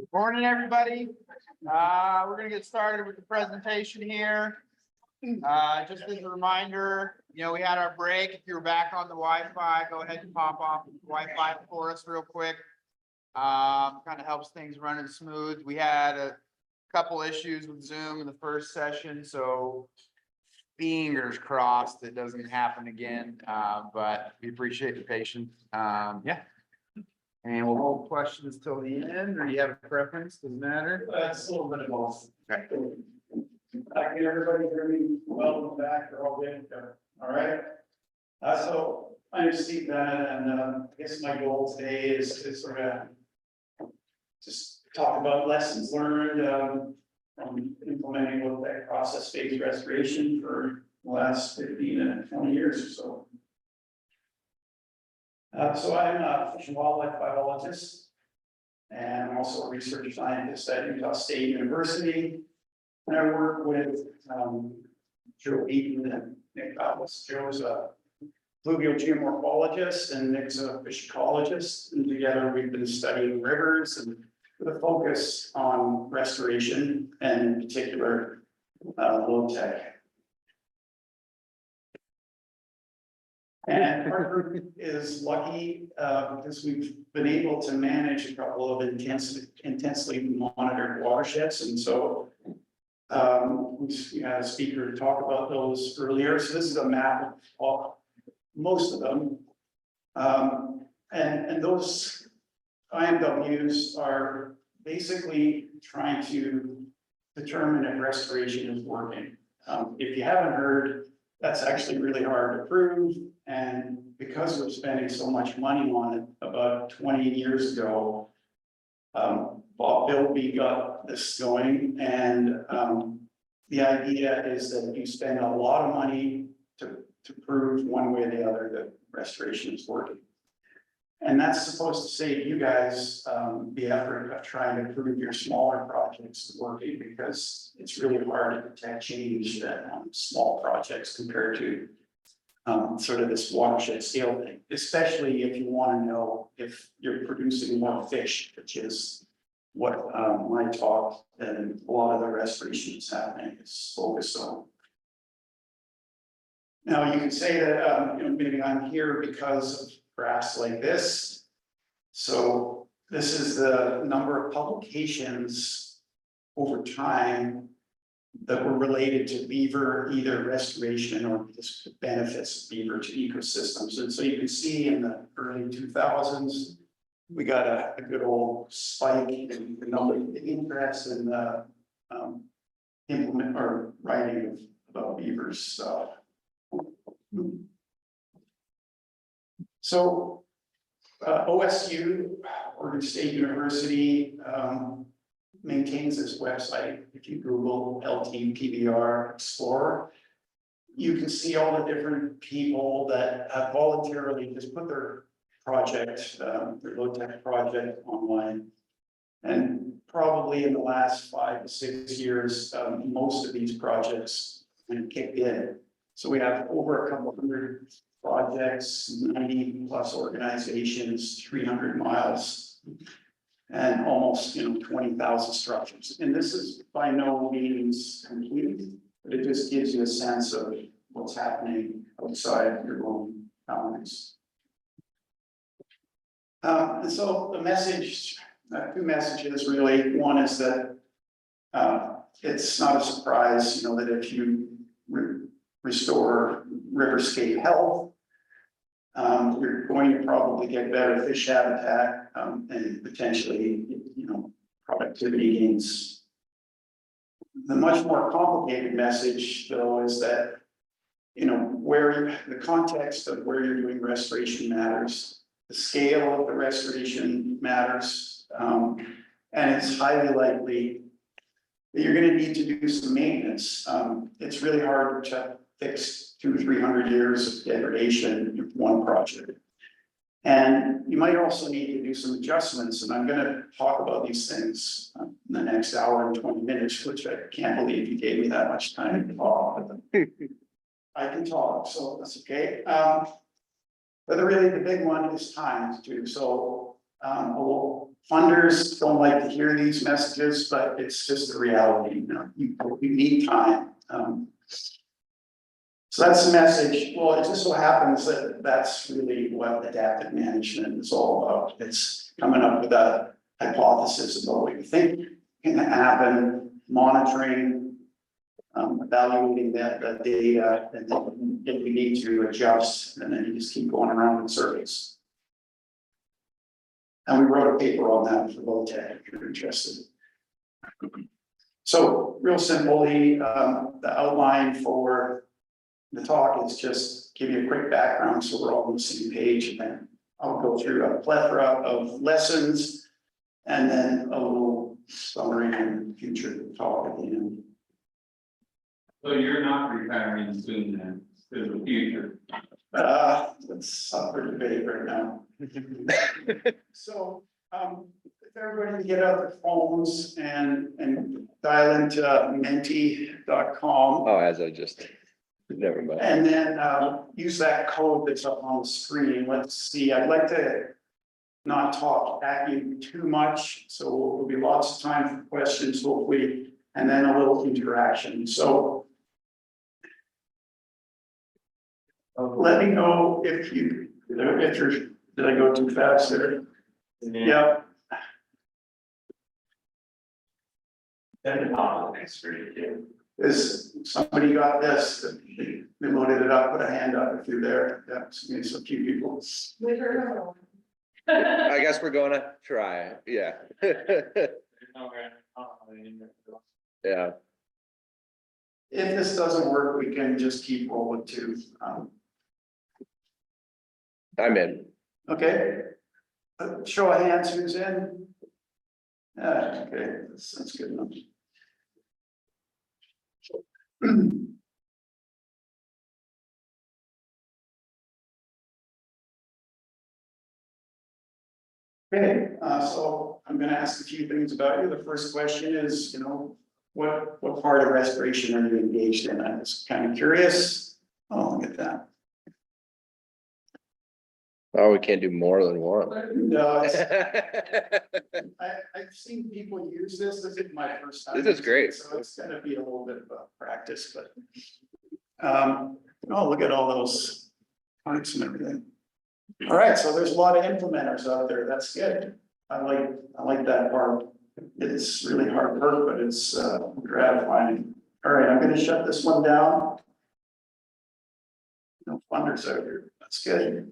Good morning, everybody. We're going to get started with the presentation here. Just as a reminder, we had our break. If you're back on the Wi-Fi, go ahead and pop off the Wi-Fi for us real quick. Kind of helps things running smooth. We had a couple issues with Zoom in the first session, so fingers crossed it doesn't happen again. But we appreciate the patience. Yeah. And we'll hold questions till the end, or do you have a preference? Doesn't matter. It's a little bit of both. Okay. Can everybody hear me well in the back? They're all good. All right. So I'm Steve Bennett, and I guess my goal today is to sort of just talk about lessons learned from implementing low-tech process-based restoration for the last 15 and 20 years or so. So I'm a fish and wildlife biologist, and I'm also a research scientist at Utah State University. And I work with Joe Eaton and Nick Atlas. Joe's a fluvial geomorphologist and Nick's a fish ecologist. And together we've been studying rivers and with a focus on restoration and in particular low-tech. And our group is lucky because we've been able to manage a couple of intensely monitored watersheds. And so we had a speaker talk about those earlier. So this is a map of most of them. And those IMWs are basically trying to determine if restoration is working. If you haven't heard, that's actually really hard to prove. And because we're spending so much money on it, about 20 years ago, Bob Bilby got this going. And the idea is that you spend a lot of money to prove one way or the other that restoration is working. And that's supposed to save you guys the effort of trying to prove your smaller projects working, because it's really hard to detect change on small projects compared to sort of this watershed scale thing, especially if you want to know if you're producing more fish, which is what my talk and a lot of the restoration is happening is focused on. Now you can say that maybe I'm here because of graphs like this. So this is the number of publications over time that were related to beaver, either restoration or just the benefits of beaver to ecosystems. And so you can see in the early 2000s, we got a good old spike in the number of interest in the implement or writing about beavers stuff. So OSU, Oregon State University, maintains this website. If you Google LTPBR Explorer, you can see all the different people that have voluntarily just put their project, their low-tech project online. And probably in the last 5 to 6 years, most of these projects kicked in. So we have over a couple hundred projects, 90 plus organizations, 300 miles, and almost 20,000 structures. And this is by no means complete, but it just gives you a sense of what's happening outside your own boundaries. And so the message, two messages really. One is that it's not a surprise, that if you restore riverscape health, you're going to probably get better fish habitat and potentially, productivity gains. The much more complicated message, though, is that, where the context of where you're doing restoration matters, the scale of the restoration matters, and it's highly likely that you're going to need to do some maintenance. It's really hard to fix 200-300 years of degradation with one project. And you might also need to do some adjustments. And I'm going to talk about these things in the next hour and 20 minutes, which I can't believe you gave me that much time to talk. I can talk, so that's okay. But really the big one is time too. So funders don't like to hear these messages, but it's just the reality, you know, you need time. So that's the message. Well, it just so happens that that's really what adaptive management is all about. It's coming up with a hypothesis about what you think can happen, monitoring, evaluating that data, and then if we need to adjust, and then you just keep going around in circles. And we wrote a paper on that for LTPBR if you're interested. So real simply, the outline for the talk is just give you a quick background so we're all on the same page, and then I'll go through a plethora of lessons and then a little summary and future talk at the end. So you're not retiring soon then, to the future? That's up for debate right now. So, if everybody can get out their phones and dial into menti.com. Oh, as I just, never mind. And then, use that code that's up on the screen. Let's see, I'd like to not talk at you too much, so there'll be lots of time for questions, hopefully, and then a little interaction. So let me know if you're, did I go too fast there? Yeah. Then the next screen too. Is somebody got this? They loaded it up, put a hand up if you're there. Yeah, it's a few people. I guess we're gonna try, yeah. Yeah, If this doesn't work, we can just keep rolling too. I'm in. Okay. Show of hands, who's in? Okay, that's good enough. Okay, so I'm gonna ask a few things about you. The first question is, you know, what part of restoration are you engaged in? I'm just kind of curious. Oh, look at that. Oh, we can't do more than one. No, I've seen people use this. This is my first time. This is great. So it's gonna be a little bit of a practice, but. Oh, look at all those parts and everything. All right, so there's a lot of implementers out there. That's good. I like that part. It's really hard work, but it's gratifying. All right, I'm gonna shut this one down. No funders out here. That's good.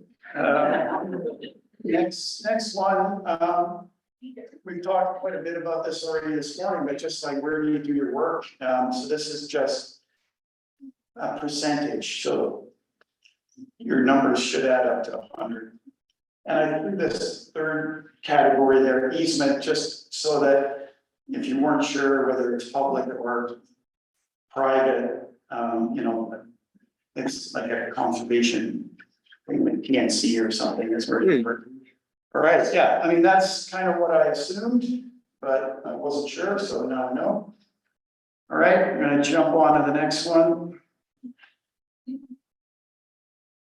Next one, we've talked quite a bit about this already this morning, but just like where do you do your work? So this is just a percentage, so your numbers should add up to 100. And I threw this third category there, easement, just so that if you weren't sure whether it's public or private, you know, it's like a conservation thing with PNC or something is where you work. All right, yeah, I mean, that's kind of what I assumed, but I wasn't sure, so now I know. All right, I'm gonna jump on to the next one.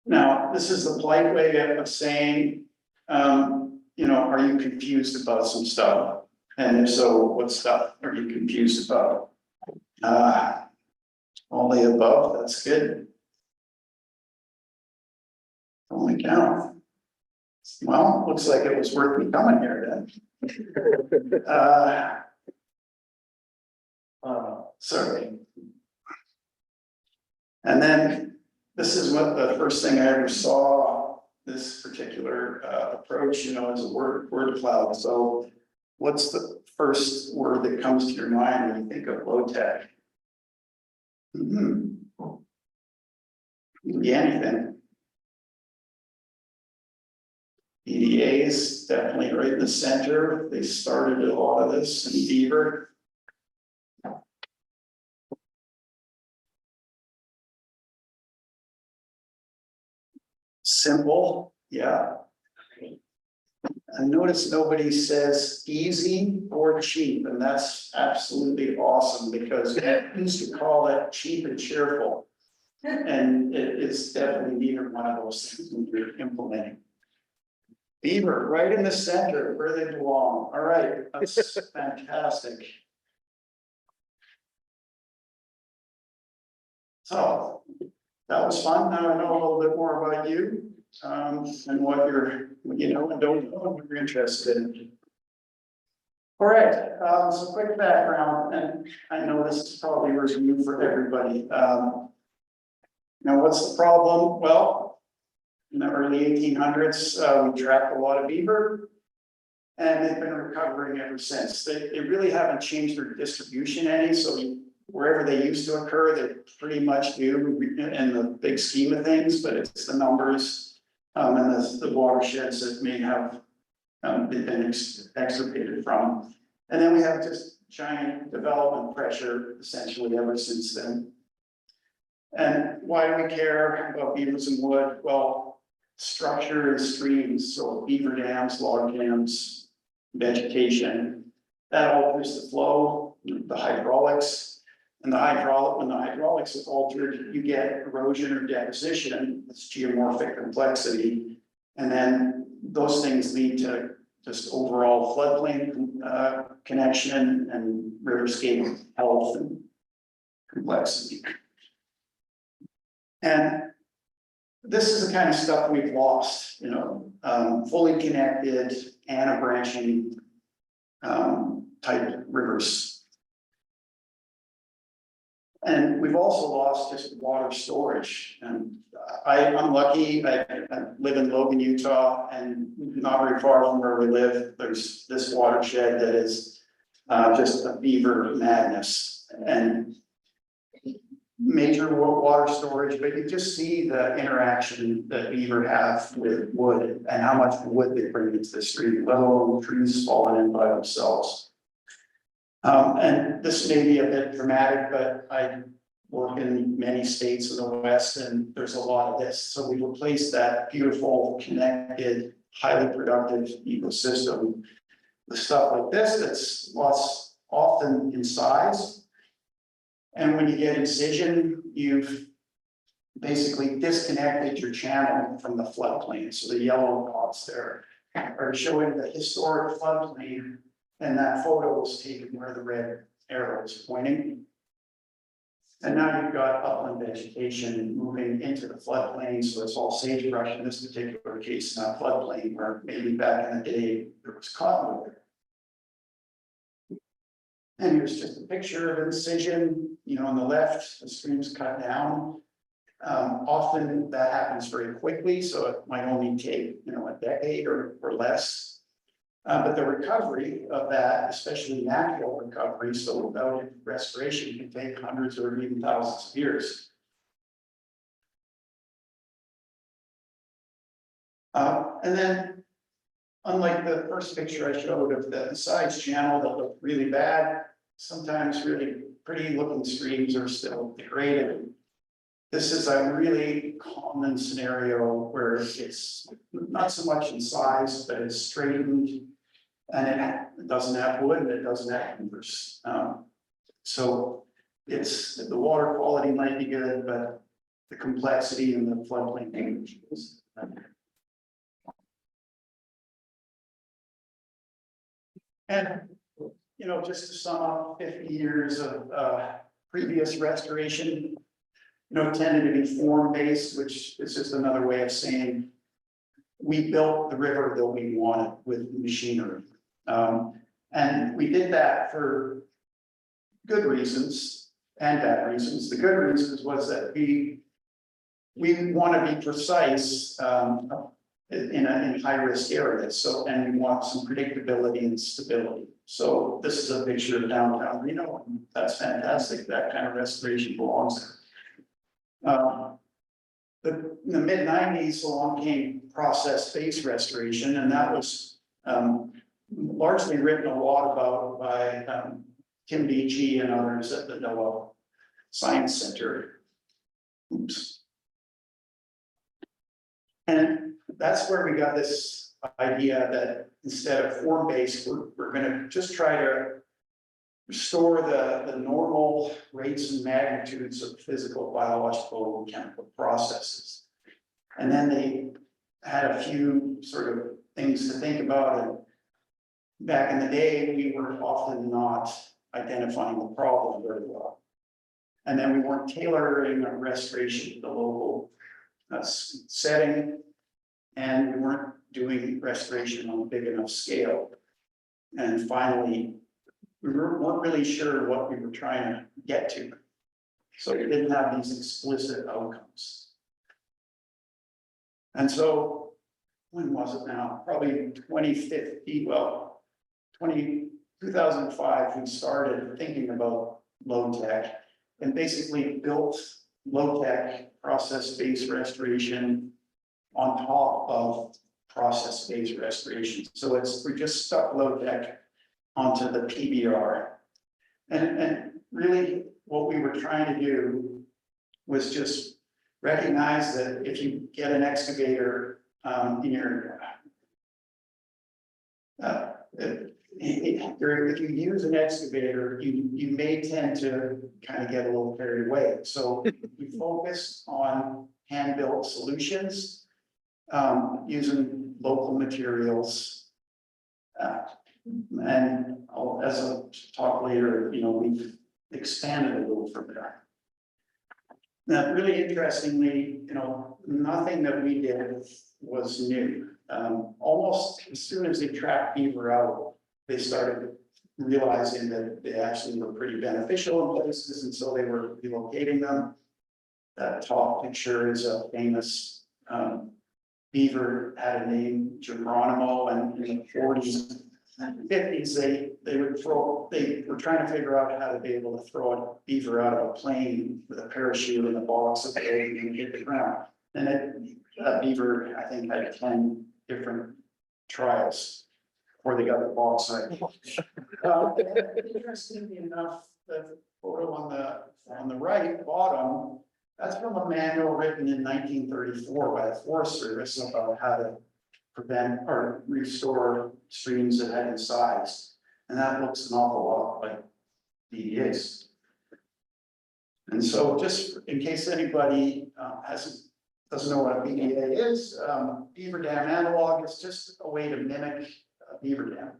Now, this is the polite way of saying, you know, are you confused about some stuff? And if so, what stuff are you confused about? All the above, that's good. Only count. Well, looks like it was worth me coming here then. Sorry. And then this is what the first thing I ever saw, this particular approach, you know, is a word cloud. So what's the first word that comes to your mind when you think of low tech? Yeah, anything. EDAs definitely right in the center. They started a lot of this in Beaver. Simple, yeah. I notice nobody says easy or cheap, and that's absolutely awesome because we used to call it cheap and cheerful. And it's definitely neither one of those things when you're implementing. Beaver, right in the center where they belong. All right, that's fantastic. So that was fun. Now I know a little bit more about you, and what you know and don't know, and what you're interested in. All right, some quick background, and I know this is probably review for everybody. Now, what's the problem? Well, in the early 1800s, we trapped a lot of beaver, and they've been recovering ever since. They really haven't changed their distribution any, so wherever they used to occur, they pretty much do in the big scheme of things, but it's the numbers and the watersheds that may have been extirpated from. And then we have just giant development pressure essentially ever since then. And why do we care about beavers and wood? Well, structure and streams, so beaver dams, log dams, vegetation, that alters the flow, the hydraulics. And when the hydraulics is altered, you get erosion or deposition, it's geomorphic complexity. And then those things lead to just overall floodplain connection and riverscape health and complexity. And this is the kind of stuff we've lost, you know, fully connected, anabranching type rivers. And we've also lost just water storage. And I'm lucky, I live in Logan, Utah, and not very far from where we live, there's this watershed that is just a beaver madness. And major water storage, but you just see the interaction that beaver have with wood and how much wood they bring into the stream, let alone trees falling in by themselves. And this may be a bit dramatic, but I work in many states in the West and there's a lot of this. So we replaced that beautiful, connected, highly productive ecosystem with stuff like this that's lost often in size. And when you get incision, you've basically disconnected your channel from the floodplain. So the yellow dots there are showing the historic floodplain, and that photo was taken where the red arrow is pointing. And now you've got upland vegetation moving into the floodplain, so it's all sagebrush in this particular case, not floodplain, where maybe back in the day there was cottonwood there. And here's just a picture of incision, you know, on the left, the stream's cut down. Often that happens very quickly, so it might only take, you know, a decade or less. But the recovery of that, especially natural recovery, so without restoration, can take hundreds or even thousands of years. And then, unlike the first picture I showed of the sides channel that looked really bad, sometimes really pretty looking streams are still degraded. This is a really common scenario where it's not so much in size, but it's straightened and it doesn't have wood and it doesn't have beavers. So it's, the water quality might be good, but the complexity and the floodplain damage is. And, you know, just to sum up 50 years of previous restoration, you know, tended to be form-based, which is just another way of saying we built the river that we wanted with machinery. And we did that for good reasons and bad reasons. The good reasons was that we want to be precise in high-risk areas. So, and we want some predictability and stability. So this is a picture of downtown Reno, and that's fantastic. That kind of restoration belongs there. In the mid-90s, along came process-based restoration, and that was largely written a lot about by Tim Beachy and others at the NOAA Science Center. Oops. And that's where we got this idea that instead of form-based, we're going to just try to restore the normal rates and magnitudes of physical, biological, and chemical processes. And then they had a few sort of things to think about. And back in the day, we were often not identifying the problem very well. And then we weren't tailoring our restoration to the local setting. And we weren't doing restoration on a big enough scale. And finally, we weren't really sure what we were trying to get to. So we didn't have these explicit outcomes. And so, when was it now? Probably 2015, well, 2005, we started thinking about low tech and basically built low tech process-based restoration on top of process-based restoration. So we just stuck low tech onto the PBR. And really what we were trying to do was just recognize that if you get an excavator in your if you use an excavator, you may tend to kind of get a little carried away. So we focused on hand-built solutions, using local materials. And as I'll talk later, we've expanded a little from there. Now, really interestingly, nothing that we did was new. Almost as soon as they trapped beaver out, they started realizing that they actually were pretty beneficial in places, and so they were relocating them. That top picture is a famous beaver, had a name, Geronimo, and in the 40s and 50s, they were trying to figure out how to be able to throw a beaver out of a plane with a parachute in a box of egg and hit the ground. And that beaver, I think, had 10 different trials before they got the box right. Interestingly enough, the photo on the right bottom, that's from a manual written in 1934 by the Forest Service about how to prevent or restore streams that had been sized. And that looks an awful lot like DDAs. And so just in case anybody doesn't know what a BDA is, beaver dam analog is just a way to mimic a beaver dam.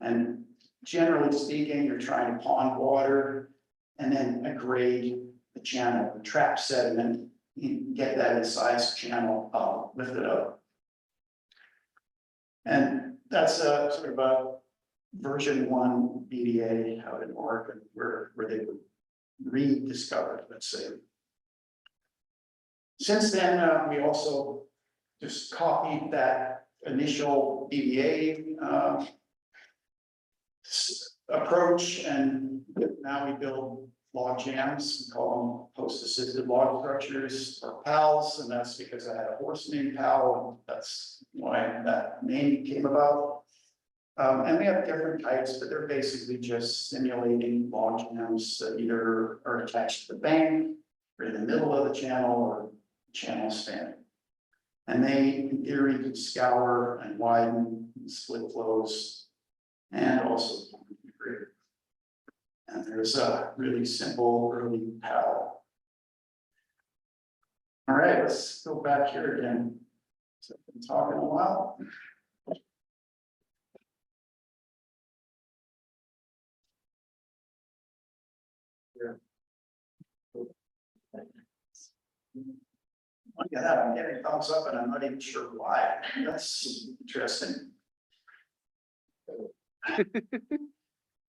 And generally speaking, you're trying to pond water and then grade the channel, the trap sediment, you get that incised channel lift it up. And that's sort of a version 1 BDA out in Oregon where they were rediscovered, let's say. Since then, we also just copied that initial BDA approach, and now we build log jams, we call them post-assisted log structures or PALs, and that's because I had a horse named Pal, and that's why that name came about. And we have different types, but they're basically just simulating log jams that either are attached to the bank or in the middle of the channel or channel span. And they, in theory, could scour and widen and split flows and also create. And there's a really simple early PAL. All right, let's go back here again. So I've been talking a while. Look at that, I'm getting thumbs up and I'm not even sure why. That's interesting.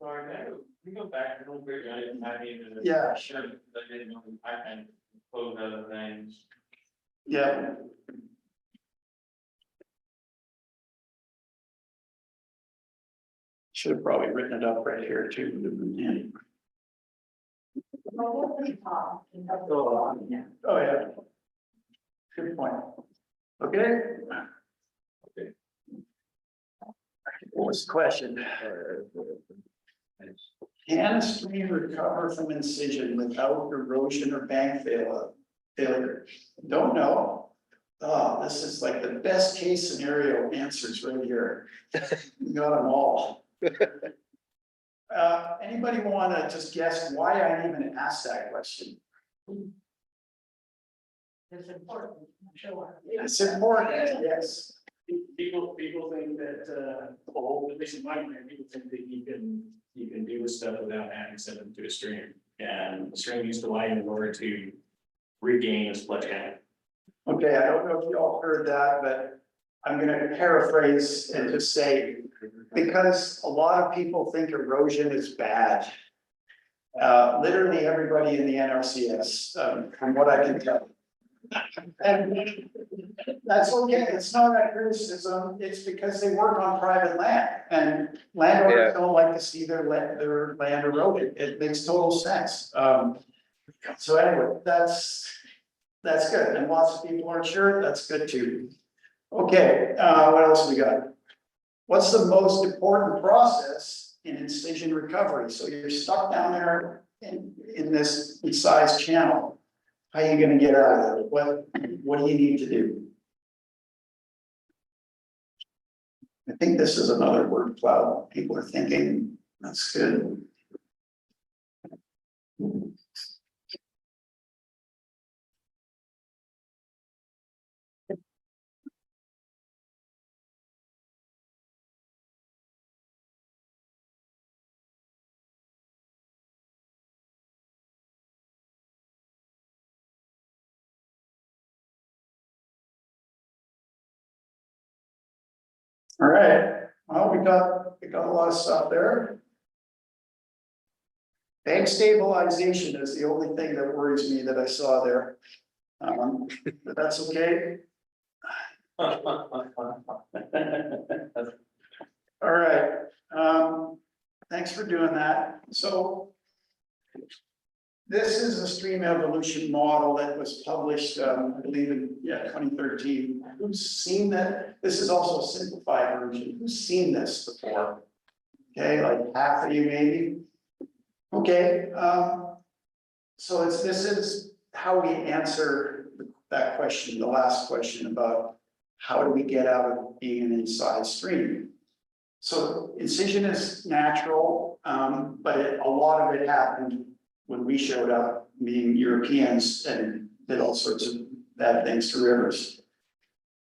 Sorry, we go back a little bit, I didn't have even. Yeah. Sure, I didn't know, I can close other things. Yeah. Should have probably written it up right here too. Would have been handy. Oh, yeah. Good point. Okay. What was the question? Can a stream recover from incision without erosion or bank failure? Don't know. This is like the best case scenario answers right here. You got them all. Anybody want to just guess why I even asked that question? It's important, I'm sure. It's important, yes. People think that, well, at least in my mind, people think that you can do this stuff without adding sediment to a stream. And the stream needs to widen in order to regain its flood channel. Okay, I don't know if you all heard that, but I'm gonna paraphrase and just say, because a lot of people think erosion is bad. Literally everybody in the NRCS, from what I can tell. And that's okay, it's not a criticism, it's because they work on private land, and landowners don't like to see their land eroded, it makes total sense. So anyway, that's good, and lots of people aren't sure, that's good too. Okay, what else we got? What's the most important process in incision recovery? So you're stuck down there in this incised channel. How are you gonna get out of it? What do you need to do? I think this is another word cloud. People are thinking, that's good. All right, well, we got a lot of stuff there. Bank stabilization is the only thing that worries me that I saw there. But that's okay. All right, thanks for doing that. So this is a stream evolution model that was published, I believe in 2013. Who's seen that? This is also a simplified version. Who's seen this before? Okay, like half of you maybe. Okay, so this is how we answer that question, the last question about how do we get out of being an inside stream? So incision is natural, but a lot of it happened when we showed up, being Europeans, and did all sorts of bad things to rivers.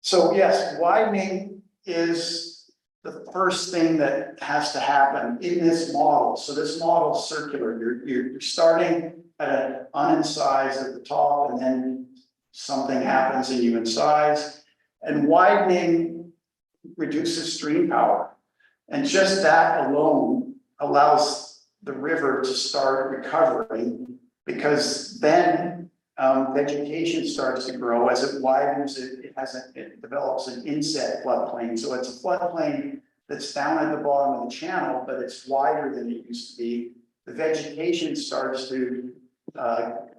So yes, widening is the first thing that has to happen in this model. So this model is circular. You're starting at an unincised at the top, and then something happens and you incise. And widening reduces stream power. And just that alone allows the river to start recovering, because then vegetation starts to grow. As it widens, it develops an inset floodplain. So it's a floodplain that's down at the bottom of the channel, but it's wider than it used to be. The vegetation starts to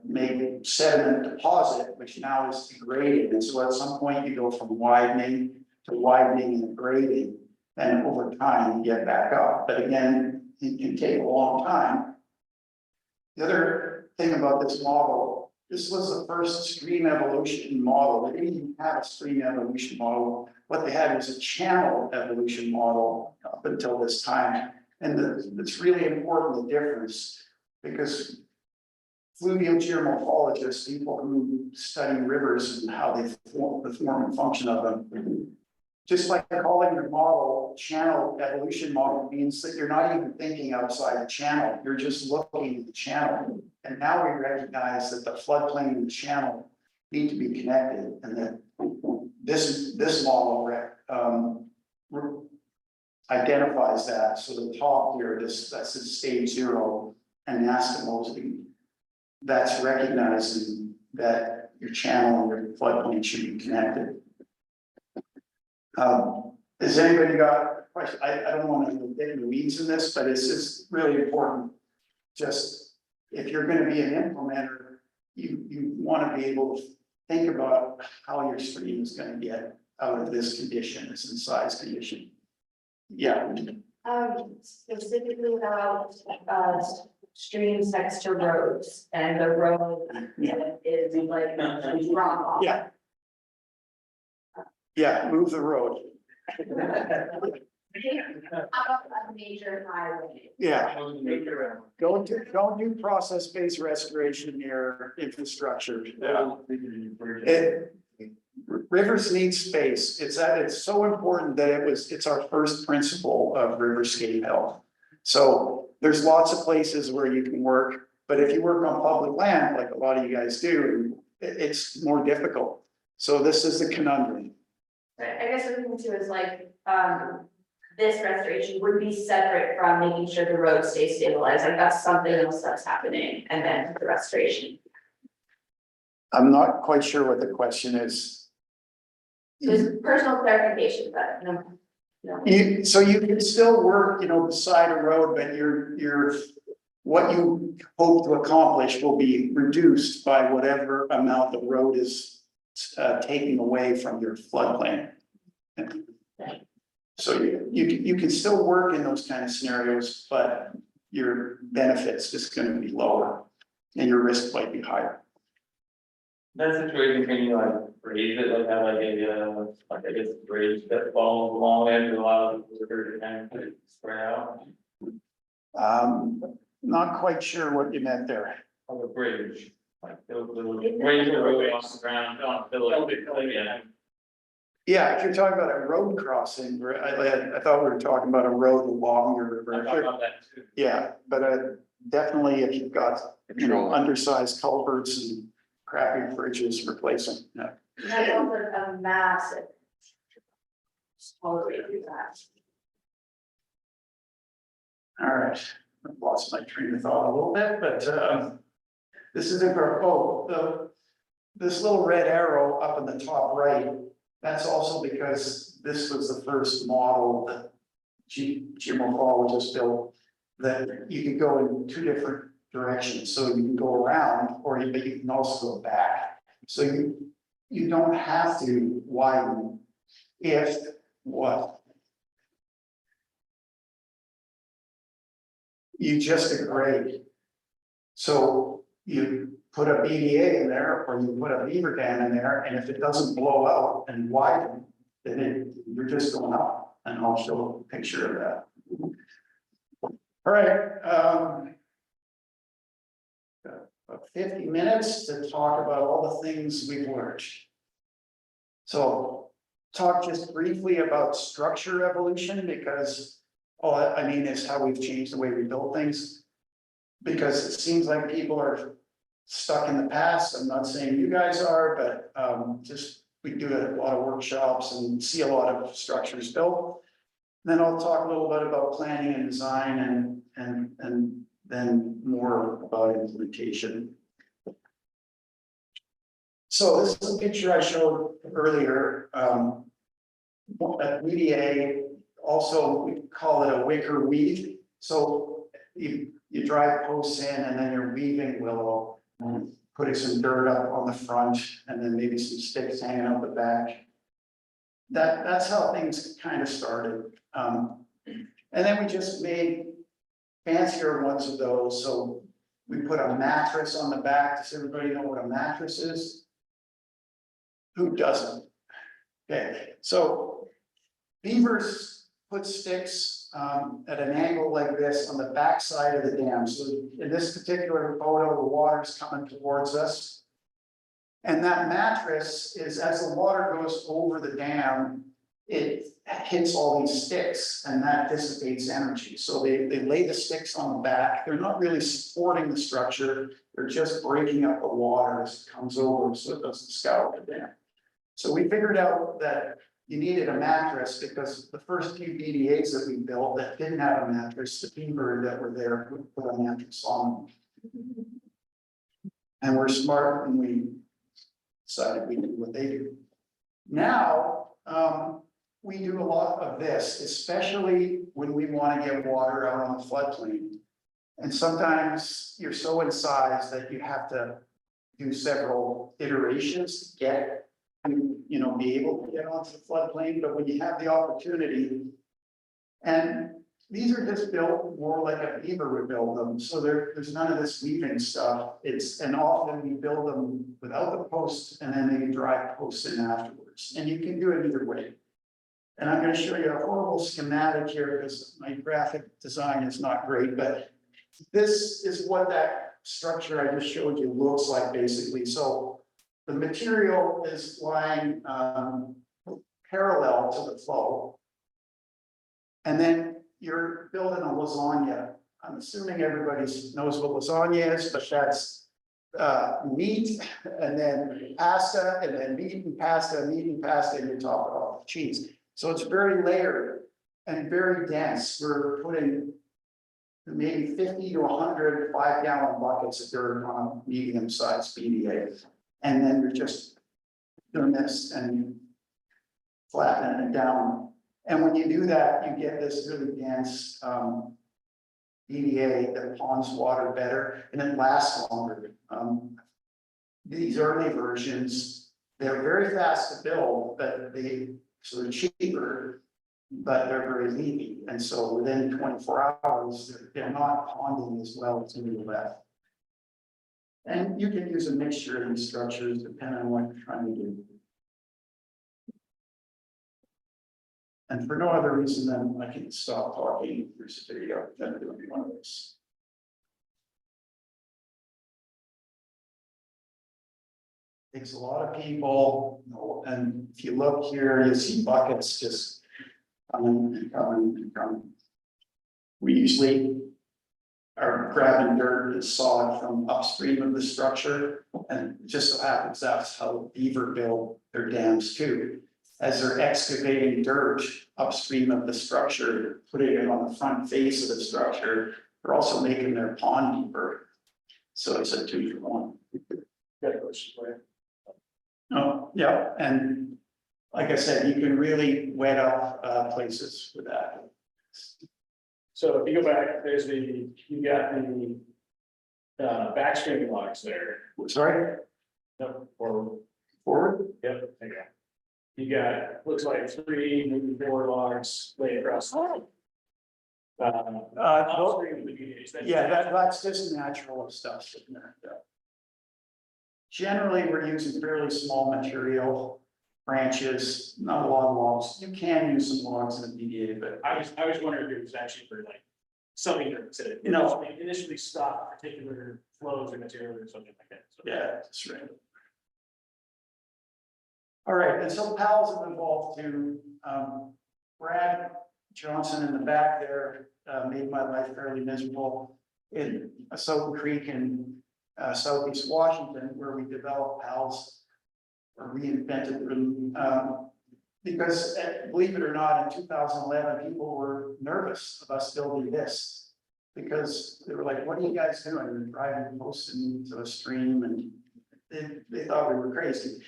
make sediment deposit, which now is degraded. And so at some point you go from widening to widening and grading, and over time you get back up. But again, it can take a long time. The other thing about this model, this was the first stream evolution model. They didn't even have a stream evolution model. What they had was a channel evolution model up until this time. And it's really important, the difference, because fluvial geomorphologists, people who study rivers and how they form, the form and function of them, just like calling your model channel evolution model means that you're not even thinking outside the channel, you're just looking at the channel. And now we recognize that the floodplain and the channel need to be connected, and that this model identifies that. So the top here, that's at stage 0, anastomosing, that's recognizing that your channel and your floodplain should be connected. Has anybody got a question? I don't want to get in the weeds in this, but it's just really important. Just if you're going to be an implementer, you want to be able to think about how your stream is going to get out of this condition, this incised condition. Yeah. Specifically about streams next to roads, and the road is like drop off. Yeah. Yeah, move the road. Up a major highway. Yeah. Don't do process-based restoration near infrastructure. Rivers need space. It's so important that it's our first principle of riverscape health. So there's lots of places where you can work, but if you work on public land, like a lot of you guys do, it's more difficult. So this is the conundrum. Right, I guess the thing too is like, this restoration would be separate from making sure the road stays stabilized, like that's something else that's happening, and then the restoration. I'm not quite sure what the question is. Just personal clarification, but no. So you can still work, beside a road, but what you hope to accomplish will be reduced by whatever amount the road is taking away from your floodplain. So you can still work in those kind of scenarios, but your benefits is gonna be lower and your risk might be higher. That situation, can you like raise it, like have like I guess bridge that follows along it, to allow the river to kind of spread out Not quite sure what you meant there. on the bridge? Like the raise the road off the ground, don't fill it, yeah. Yeah, if you're talking about a road crossing, I thought we were talking about a road along your I river. thought about that too. Yeah, but definitely if you've got, Patrol. undersized culverts and crappy bridges, replace them, yeah. That's also a massive. All the way through that. All right, I've lost my train of thought a little bit, but this is this little red arrow up in the top right, that's also because this was the first model that geomorphologists built, that you could go in two different directions, so you can go around, but you can also go back. So you don't have to widen if what? You just degrade. So you put a BDA in there, or you put a beaver dam in there, and if it doesn't blow out and widen, then you're just going up, and I'll show a picture of that. All right, about 50 minutes to talk about all the things we've learned. So talk just briefly about structure evolution, because it's how we've changed the way we build things. Because it seems like people are stuck in the past. I'm not saying you guys are, but just we do a lot of workshops and see a lot of structures built. Then I'll talk a little bit about planning and design and then more about implementation. So this is a picture I showed earlier. At VDA, also we call it a wicker weave. So you drive posts in and then you're weaving willow, putting some dirt up on the front and then maybe some sticks hanging out the back. That's how things kind of started. And then we just made fancier ones of those. So we put a mattress on the back. Does everybody know what a mattress is? Who doesn't? Okay, so beavers put sticks at an angle like this on the back side of the dam. So in this particular photo, the water's coming towards us. And that mattress is, as the water goes over the dam, it hits all these sticks and that dissipates energy. So they lay the sticks on the back. They're not really supporting the structure. They're just breaking up the water as it comes over so it doesn't scour the dam. So we figured out that you needed a mattress because the first few BDAs that we built that didn't have a mattress, the beaver that were there would put a mattress on them. And we're smart and we decided we do what they do. Now, we do a lot of this, especially when we want to get water out on the floodplain. And sometimes you're so in size that you have to do several iterations to get, be able to get onto the floodplain. But when you have the opportunity, and these are just built more like a beaver would build them. So there's none of this weaving stuff. And often we build them without the posts and then they drive posts in afterwards. And you can do it either way. And I'm going to show you a horrible schematic here because my graphic design is not great, but this is what that structure I just showed you looks like basically. So the material is lying, parallel to the flow. And then you're building a lasagna. I'm assuming everybody knows what lasagna is, but that's meat and then pasta and then meat and pasta, and you top it off with cheese. So it's very layered and very dense. We're putting maybe 50 to 100 5-gallon buckets of dirt on a medium-sized BDA. And then you're just doing this and flattening it down. And when you do that, you get this really dense BDA that ponds water better and it lasts longer. These early versions, they're very fast to build, but so they're cheaper, but they're very leaky. And so within 24 hours, they're not ponding as well as in the left. And you can use a mixture of these structures depending on what you're trying to do. And for no other reason than I can stop talking. There's a video of them doing one of this. Takes a lot of people, and if you look here, you see buckets just coming and coming and coming. We usually are grabbing dirt and sod from upstream of the structure, and it just so happens that's how beaver build their dams too. As they're excavating dirt upstream of the structure, putting it on the front face of the structure, they're also making their pond deeper. So it's a 2-for-1. Got a question for you. Oh, yeah, and like I said, you can really wet up places with that. So if you go back, you got the backstream logs there. Sorry, Yep, or, forward? yep, okay. You got, looks like 3, maybe 4 logs laid across. Upstream of the BDAs. Yeah, that's just natural stuff sitting there. Yeah. Generally, we're using fairly small material, branches, not a lot of logs. You can use some logs in a BDA, but I was wondering if it was actually for like something that You know- initially stop particular flows or material or something like that. So- yeah, that's right. All right, and so PALs have evolved to, Brad Johnson in the back there, made my life fairly miserable in Soap Creek in southeast Washington, where we developed PALs or reinvented them. Because believe it or not, in 2011, people were nervous of us building this. Because they were like, what are you guys doing? You're driving most into a stream, and they thought we were crazy.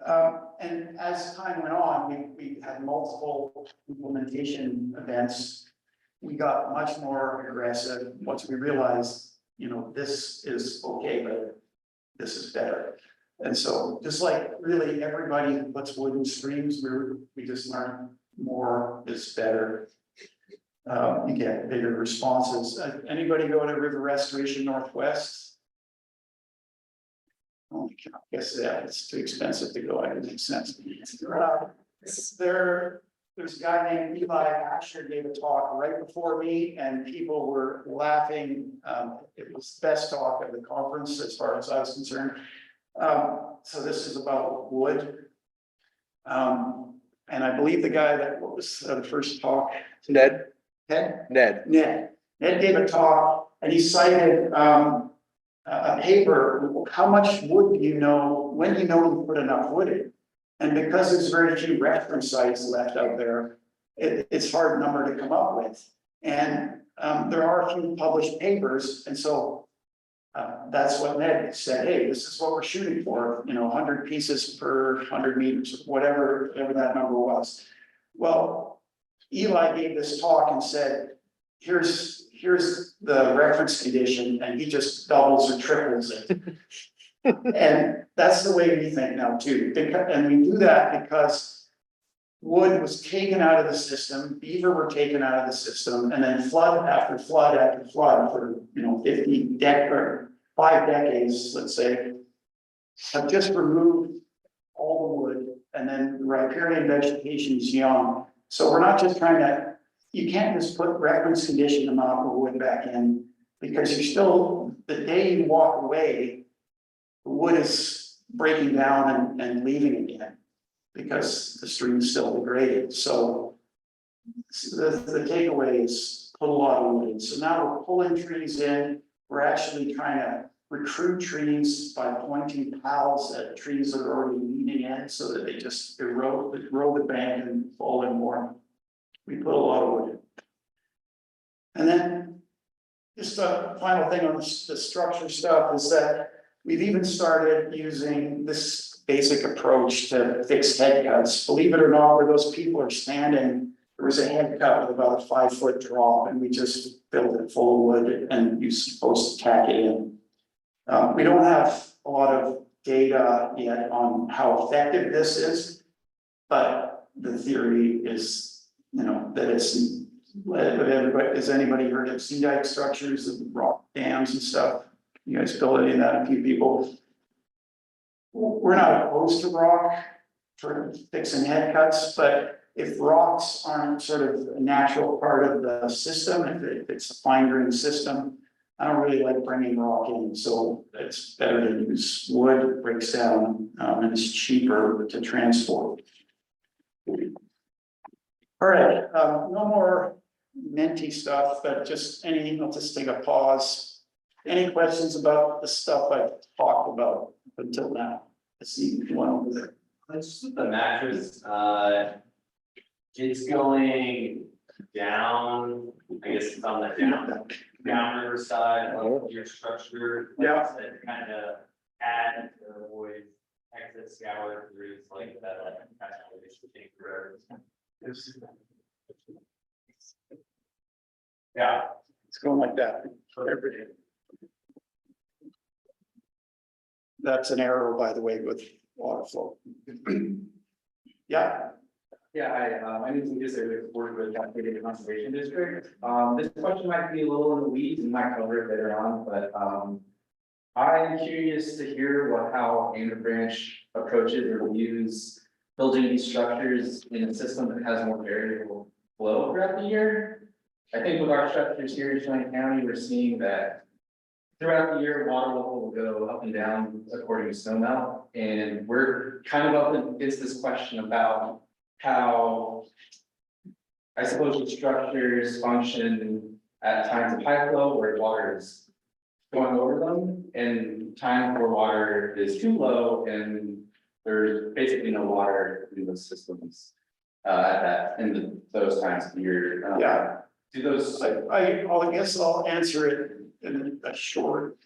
And as time went on, we had multiple implementation events. We got much more aggressive once we realized, this is okay, but this is better. And so just like really everybody who puts wood in streams, we just learned more is better. You get bigger responses. Anybody go to River Restoration Northwest? Oh, I guess, yeah, it's too expensive to go. I didn't make sense. There's a guy named Eli Asher gave a talk right before me, and people were laughing. It was the best talk of the conference as far as I was concerned. So this is about wood. And I believe the guy what was the first talk? Ned, Ted? Ned, Ned gave a talk, and he cited, a paper. How much wood do you know, when do you know you put enough wood in? And because there's very few reference sites left out there, it's a hard number to come up with. And there are a few published papers, and so that's what Ned said. Hey, this is what we're shooting for. 100 pieces per 100 meters, whatever that number was. Well, Eli gave this talk and said, here's the reference condition, and he just doubles or triples it. And that's the way we think now too. And we do that because wood was taken out of the system, beaver were taken out of the system, and then flood after flood after flood for 5 decades, let's say, have just removed all the wood, and then the riparian vegetation is young. So we're not just you can't just put reference condition amount of wood back in, because the day you walk away, the wood is breaking down and leaving again. Because the stream is still degraded, so. The takeaway is put a lot of wood in, so now we're pulling trees in, we're actually trying to recruit trees by pointing pals at trees that are already leaning in, so that they just erode the bank and fall in more. We put a lot of wood in. And then, just a final thing on the structure stuff is that we've even started using this basic approach to fix head cuts. Believe it or not, where those people are standing, there was a head cut with about a 5-foot drop, and we just filled it full of wood and you're supposed to tack it in. We don't have a lot of data yet on how effective this is, but the theory is, that it's. Has anybody heard of sea dike structures and rock dams and stuff? You guys built any of that, a few people. We're not opposed to rock for fixing head cuts, but if rocks aren't sort of a natural part of the system, if it's a fine grained system, I don't really like bringing rock in, so it's better to use wood, it breaks down, and it's cheaper to transport. All right, no more minty stuff, but I'll just take a pause. Any questions about the stuff I've talked about until now? I see one over there. It's just the mattress, it's going down, I guess it's on the down river side of your structure. Yeah. That kind of add or avoid excess scour through like that, kind of they should take the roads. Yeah, it's going like that every day. That's an arrow, by the way, with water flow. Yeah, Yeah, hi, my name is Lucas, I work with the Conservation District. This question might be a little in the weeds and might cover it later on, but I'm curious to hear how Anabranch approaches or views building these structures in a system that has more variable flow throughout the year. I think with our structures here in Cheyenne County, we're seeing that throughout the year, water level will go up and down according to snow melt. And we're kind of up against this question about how, I suppose, the structures function at times of high flow where water is going over them, and time where water is too low and there's basically no water in the systems in those times of the year. yeah. Do those, I guess I'll answer it in a short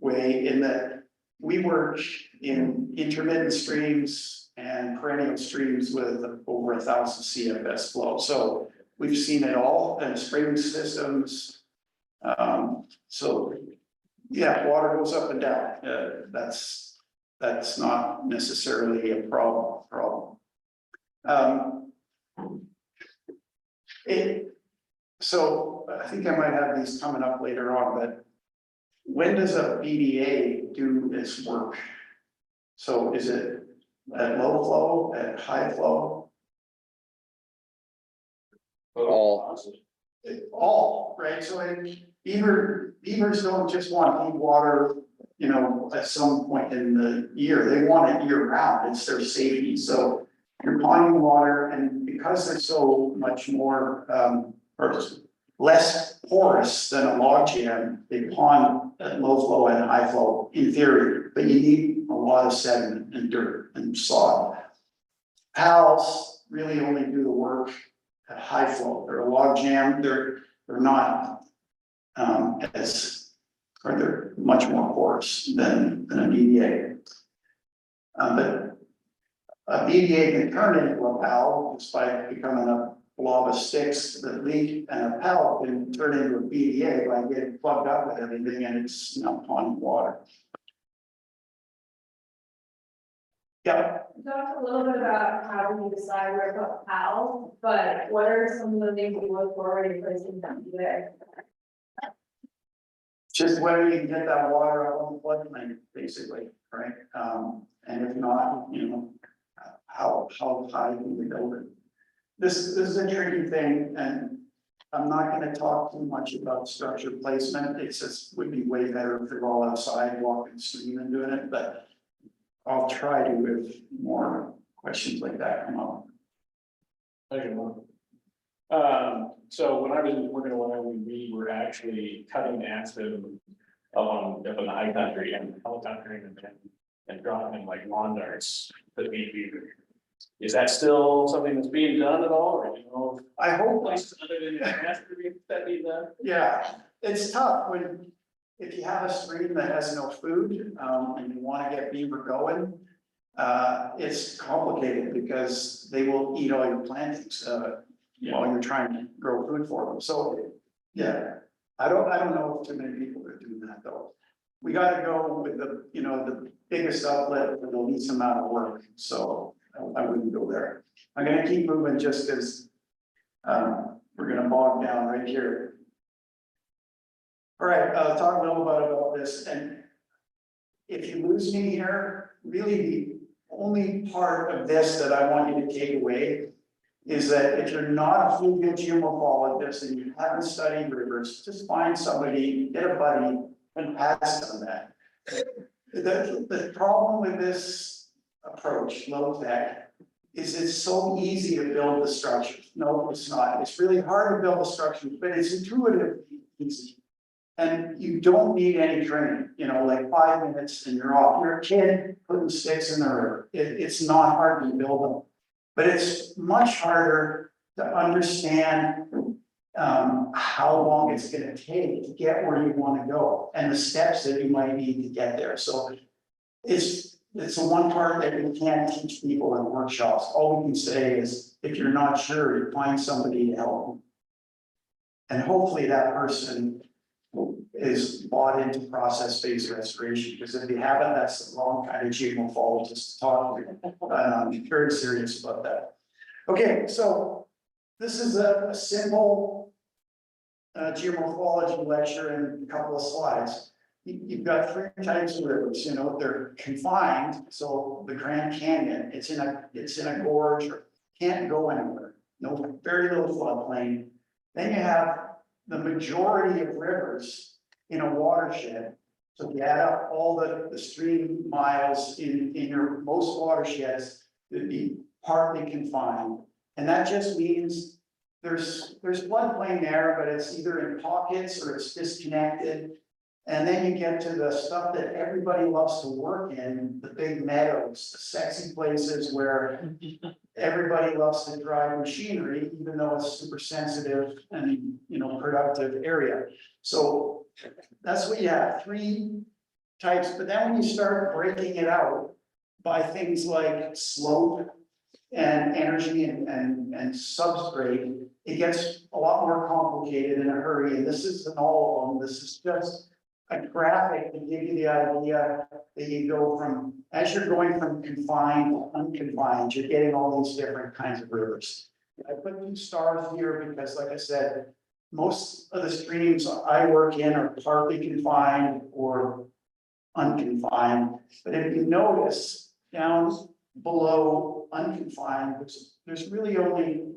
way, in that we work in intermittent streams and perennial streams with over 1,000 CFS flow. So we've seen it all, and spring systems. So yeah, water goes up and down. That's not necessarily a problem. So I think I might have these coming up later on, but when does a BDA do its work? So is it at low flow, at high flow? All, right? So beavers don't just want deep water, at some point in the year. They want it year round. It's their safety. So you're ponding water, and because they're so much more or less porous than a log jam, they pond at low flow and high flow in theory, but you need a lot of sediment and dirt and sod. Pals really only do the work at high flow. They're a log jam, they're not they're much more porous than a BDA. But a BDA can turn into a pal just by becoming a blob of sticks that leak, and a pal can turn into a BDA by getting plugged up with everything, and it's not ponding water. Yeah. We talked a little bit about how we decide where to put PAL, but what are some of the things we look for in placing them there? Just whether you can get that water out on the floodplain, basically, right? And if not, how high can we build it? This is a tricky thing, and I'm not gonna talk too much about structure placement. It's just would be way better if they're all outside walking, stream and doing it, but I'll try to if more questions like that come up. So when I was working on, we were actually cutting aspen up in the high country and helicoptering and dropping them like lawn darts that we. Is that still something that's being done at all, or you know, I hope, places other than aspen that be done? yeah, it's tough when, if you have a stream that has no food, and you wanna get beaver going. It's complicated because they will eat all your plantings, while you're trying to grow food for them, so, yeah. I don't know if too many people are doing that though. We gotta go with the, the biggest outlet for the least amount of work, so I wouldn't go there. I'm gonna keep moving just because, we're gonna bog down right here. All right, talk a little bit about this, and if you lose me here, really the only part of this that I want you to take away is that if you're not a fluvial geomorphologist and you haven't studied rivers, just find somebody, get a buddy and pass on that. The problem with this approach, low tech, is it's so easy to build the structure. No, it's not. It's really hard to build a structure, but it's intuitively easy. And you don't need any training, like 5 minutes and you're off. You're a kid putting sticks in the river. It's not hard to build them. But it's much harder to understand how long it's gonna take to get where you wanna go and the steps that you might need to get there. So it's the one part that we can't teach people in workshops. All we can say is, if you're not sure, you find somebody to help you. And hopefully that person is bought into process-based restoration, because if you haven't, that's the wrong kind of geomorphologist to talk to. I'm very serious about that. Okay, so this is a simple geomorphology lecture in a couple of slides. You've got 3 types of rivers, they're confined, so the Grand Canyon, it's in a gorge, or can't go anywhere, very little floodplain. Then you have the majority of rivers in a watershed. So if you add up all the stream miles in your most watersheds, it'd be partly confined. And that just means there's floodplain there, but it's either in pockets or it's disconnected. And then you get to the stuff that everybody loves to work in, the big meadows, the sexy places where everybody loves to drive machinery, even though it's super sensitive and, productive area. So that's what you have, 3 types. But then when you start breaking it out by things like slope and energy and substrate, it gets a lot more complicated in a hurry. And this isn't all of them. This is just a graphic to give you the idea that you go from, as you're going from confined to unconfined, you're getting all these different kinds of rivers. I put 2 stars here because, like I said, most of the streams I work in are partly confined or unconfined. But if you notice down below unconfined, there's really only,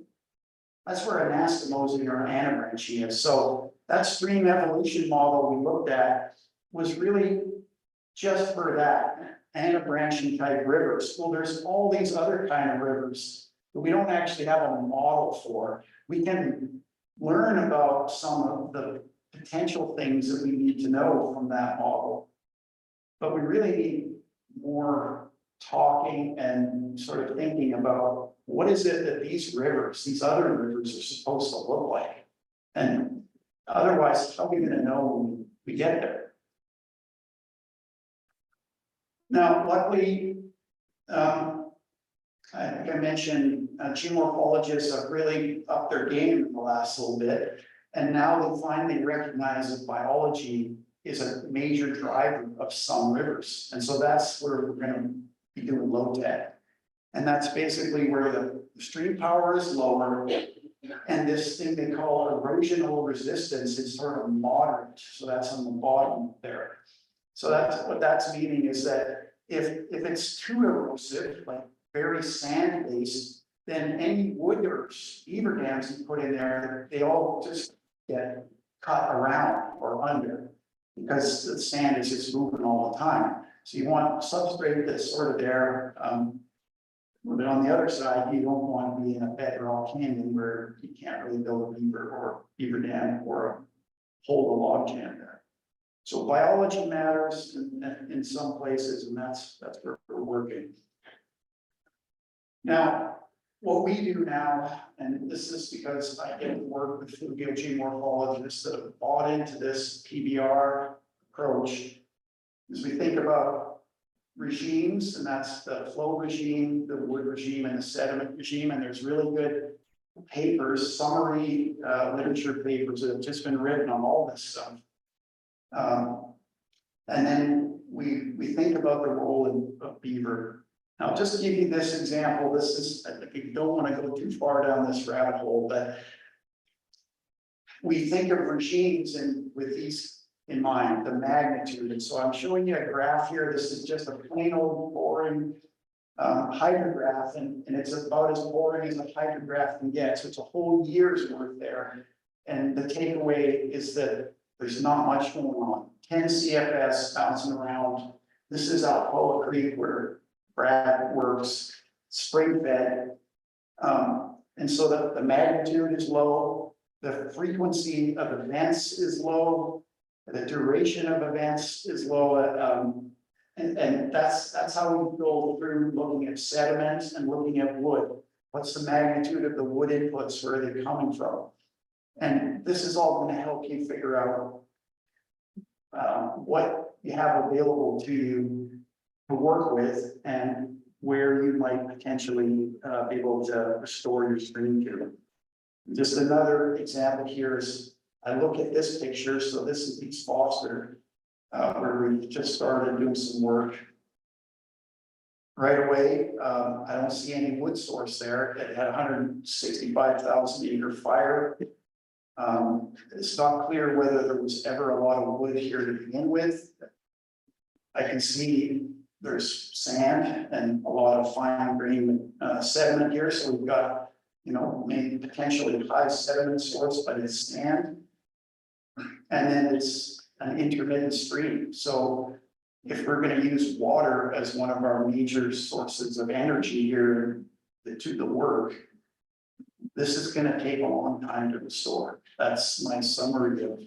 that's where anastomosing or anabranching is. So that stream evolution model we looked at was really just for that anabranching type rivers. Well, there's all these other kind of rivers that we don't actually have a model for. We can learn about some of the potential things that we need to know from that model. But we really need more talking and sort of thinking about what is it that these rivers, these other rivers are supposed to look like? And otherwise, how are we going to know when we get there? Now, luckily, I think I mentioned geomorphologists have really upped their game in the last little bit. And now they finally recognize that biology is a major driver of some rivers. And so that's where we're going to be doing low tech. And that's basically where the stream power is lower. And this thing they call erosional resistance is sort of moderate. So that's on the bottom there. So that's what that's meaning is that if it's too erosive, like very sand based, then any wood or beaver dams you put in there, they all just get cut around or under because the sand is just moving all the time. So you want substrate that's sort of there, but on the other side, you don't want to be in a bedrock canyon where you can't really build a beaver or beaver dam or hold a log jam there. So biology matters in some places, and that's where we're working. Now, what we do now, and this is because I get to work with geomorphologists that have bought into this PBR approach, is we think about regimes, and that's the flow regime, the wood regime, and the sediment regime, and there's really good papers, summary literature papers that have just been written on all this stuff. And then we think about the role of beaver. Now, I'll just give you this example. This is, I think you don't want to go too far down this rabbit hole, but we think of regimes with these in mind, the magnitude. And so I'm showing you a graph here. This is just a plain old boring hydrograph, and it's about as boring as a hydrograph can get. So it's a whole year's worth there. And the takeaway is that there's not much going on. 10 CFS bouncing around. This is Alcoa Creek where Brad works, spring fed. And so the magnitude is low, the frequency of events is low, the duration of events is low. And that's how we go through looking at sediments and looking at wood. What's the magnitude of the wood inputs? Where are they coming from? And this is all going to help you figure out what you have available to you to work with and where you might potentially be able to restore your stream to. Just another example here is, I look at this picture, so this is East Foster, where we just started doing some work. Right away, I don't see any wood source there. It had 165,000 acre fire. It's not clear whether there was ever a lot of wood here to begin with. I can see there's sand and a lot of fine grain sediment here. So we've got, maybe potentially high sediment source, but it's sand. And then it's an intermittent stream. So if we're going to use water as one of our major sources of energy here to the work, this is going to take a long time to restore. That's my summary of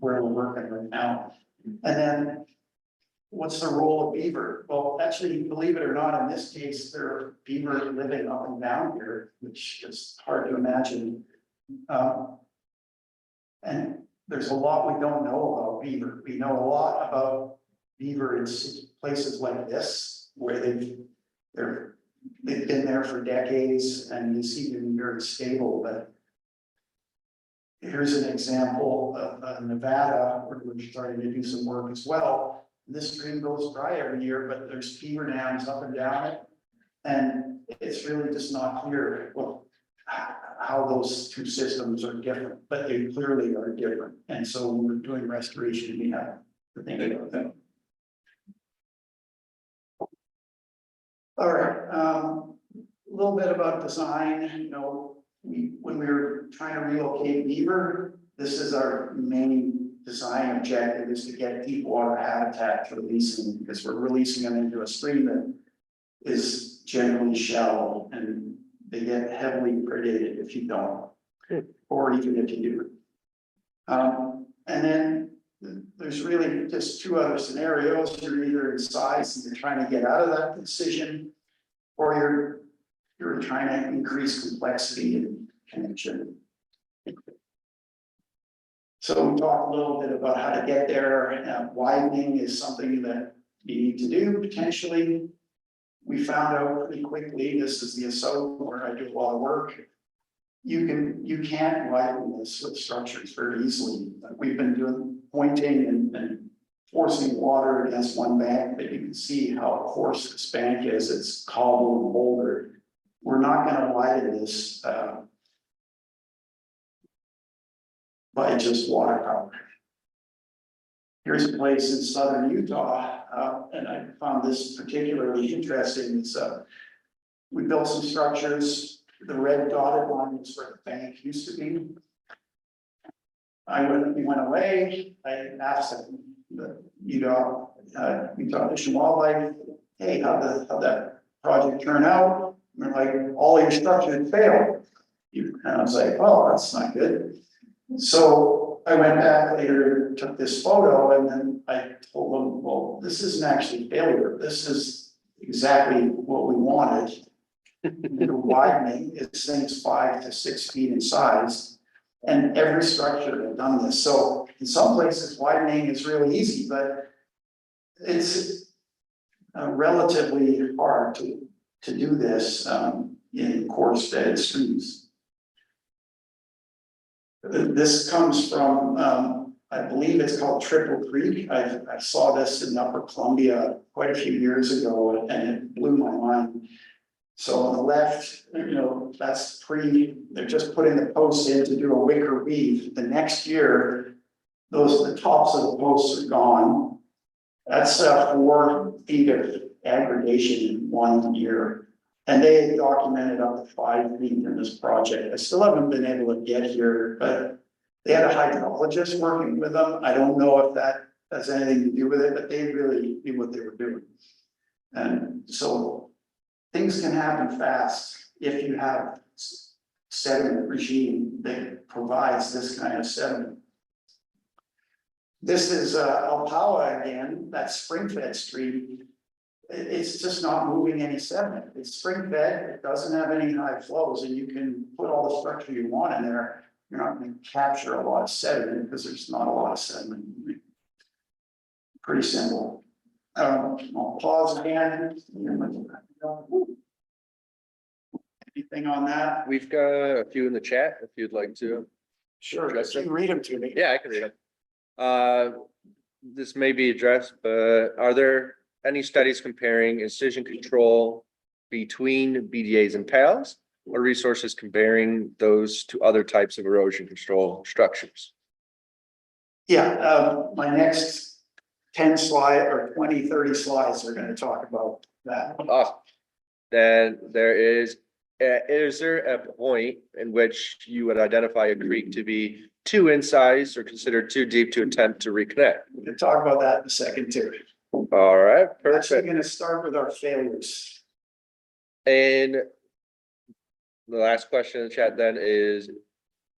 where we're working right now. And then what's the role of beaver? Well, actually, believe it or not, in this case, there are beaver living up and down here, which is hard to imagine. And there's a lot we don't know about beaver. We know a lot about beaver in places like this, where they've been there for decades and you see them very stable. But here's an example of Nevada, where we're starting to do some work as well. This stream goes dry every year, but there's beaver dams up and down it. And it's really just not clear, well, how those two systems are different, but they clearly are different. And so when we're doing restoration, we have to think about that. All right, a little bit about design. When we were trying to relocate beaver, this is our main design objective, is to get deep water habitat for releasing, because we're releasing them into a stream that is generally shallow and they get heavily predated if you don't, or even if you do. And then there's really just two other scenarios. You're either in size and you're trying to get out of that decision, or you're trying to increase complexity and connection. So we talked a little bit about how to get there. Widening is something that you need to do potentially. We found out pretty quickly, this is the assault where I do a lot of work. You can't widen this with structures very easily. We've been doing pointing and forcing water against one bank, but you can see how coarse this bank is. It's cobbled and bouldered. We're not going to widen this by just water power. Here's a place in southern Utah, and I found this particularly interesting. It's we built some structures. The red dotted line is where the bank used to be. We went away. I asked the Utah we talked to Fish and Wildlife, hey, how'd that project turn out? And they're like, all your structures failed. And I was like, oh, that's not good. So I went back later, took this photo, and then I told them, well, this isn't actually failure. This is exactly what we wanted. The widening, this thing's 5 to 6 feet in size. And every structure had done this. So in some places, widening is really easy, but it's relatively hard to do this in coarse bedded streams. This comes from, I believe it's called Triple Creek. I saw this in Upper Columbia quite a few years ago, and it blew my mind. So on the left, that's they're just putting the posts in to do a wicker weave. The next year, the tops of the posts are gone. That's 4 feet of aggregation in 1 year. And they documented up to 5 feet in this project. I still haven't been able to get here, but they had a hydrologist working with them. I don't know if that has anything to do with it, but they really knew what they were doing. And so things can happen fast if you have sediment regime that provides this kind of sediment. This is Alpawa again, that's spring-fed stream. It's just not moving any sediment. It's spring-fed, it doesn't have any high flows, and you can put all the structure you want in there. You're not going to capture a lot of sediment because there's not a lot of sediment. Pretty simple. I'll pause again. Anything on that? We've got a few in the chat if you'd like to. Sure, you can read them to me. Yeah, I can read them. This may be addressed, but are there any studies comparing incision control between BDAs and PALs, or resources comparing those to other types of erosion control structures? Yeah, my next 10 slide or 20, 30 slides are going to talk about that. Awesome. Then is there a point in which you would identify a creek to be too incised or considered too deep to attempt to reconnect? We can talk about that in a second too. All right, We're actually perfect. going to start with our failures. And the last question in the chat then is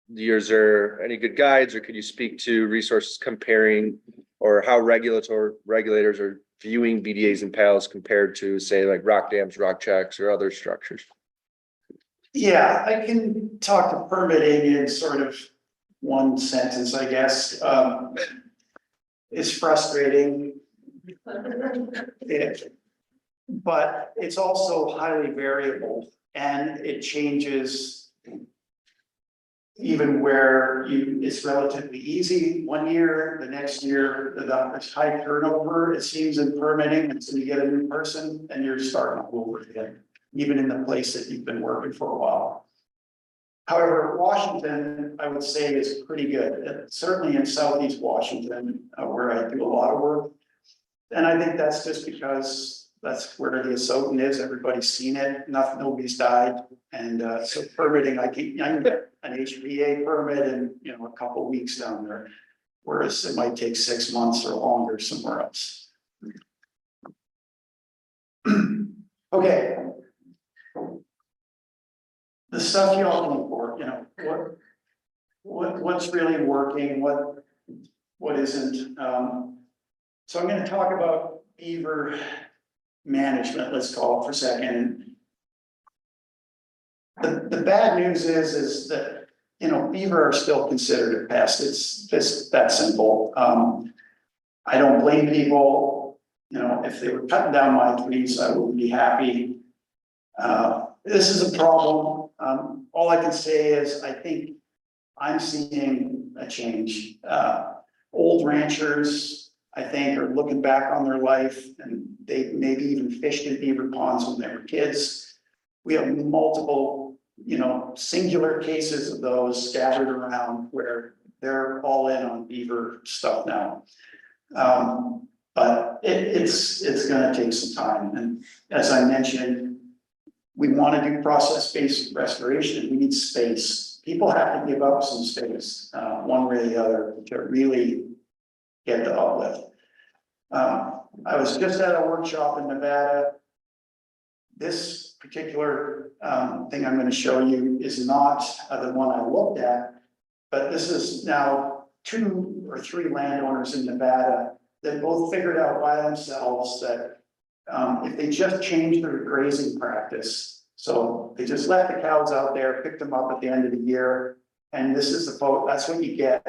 there any good guides, or could you speak to resources comparing or how regulators are viewing BDAs and PALs compared to, say, like rock dams, rock checks, or other structures? Yeah, I can talk to permitting in sort of one sentence, I guess. It's frustrating. But it's also highly variable, and it changes even where it's relatively easy 1 year, the next year, there's high turnover, it seems, in permitting until you get a new person and you're starting all over again, even in the place that you've been working for a while. However, Washington, I would say, is pretty good, certainly in Southeast Washington, where I do a lot of work. And I think that's just because that's where the Asotin is. Everybody's seen it. Nobody's died. And so permitting, I can get an HVA permit in a couple of weeks down there, whereas it might take 6 months or longer somewhere else. Okay. The stuff you all look for, what's really working, what isn't. So I'm going to talk about beaver management, let's call it for a second. The bad news is that, beaver are still considered a pest. It's just that simple. I don't blame people. If they were cutting down my trees, I would be happy. This is a problem. All I can say is I think I'm seeing a change. Old ranchers, I think, are looking back on their life, and they maybe even fished in beaver ponds when they were kids. We have multiple, singular cases of those scattered around where they're all in on beaver stuff now. But it's going to take some time. And as I mentioned, we want to do process-based restoration. We need space. People have to give up some space, one way or the other, to really get the uplift. I was just at a workshop in Nevada. This particular thing I'm gonna show you is not the one I looked at, but this is now 2 or 3 landowners in Nevada that both figured out by themselves that if they just changed their grazing practice, so they just left the cows out there, picked them up at the end of the year, and this is the photo, that's what you get,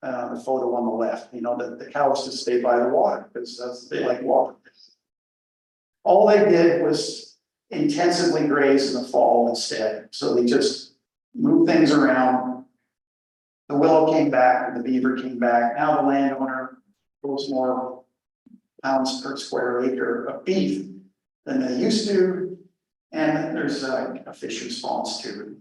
the photo on the left, you know, the cows just stay by the water, because they like water. All they did was intensively graze in the fall instead, so they just moved things around. The willow came back, and the beaver came back, now the landowner grows more pounds per square acre of beef than they used to, and there's a fish response too.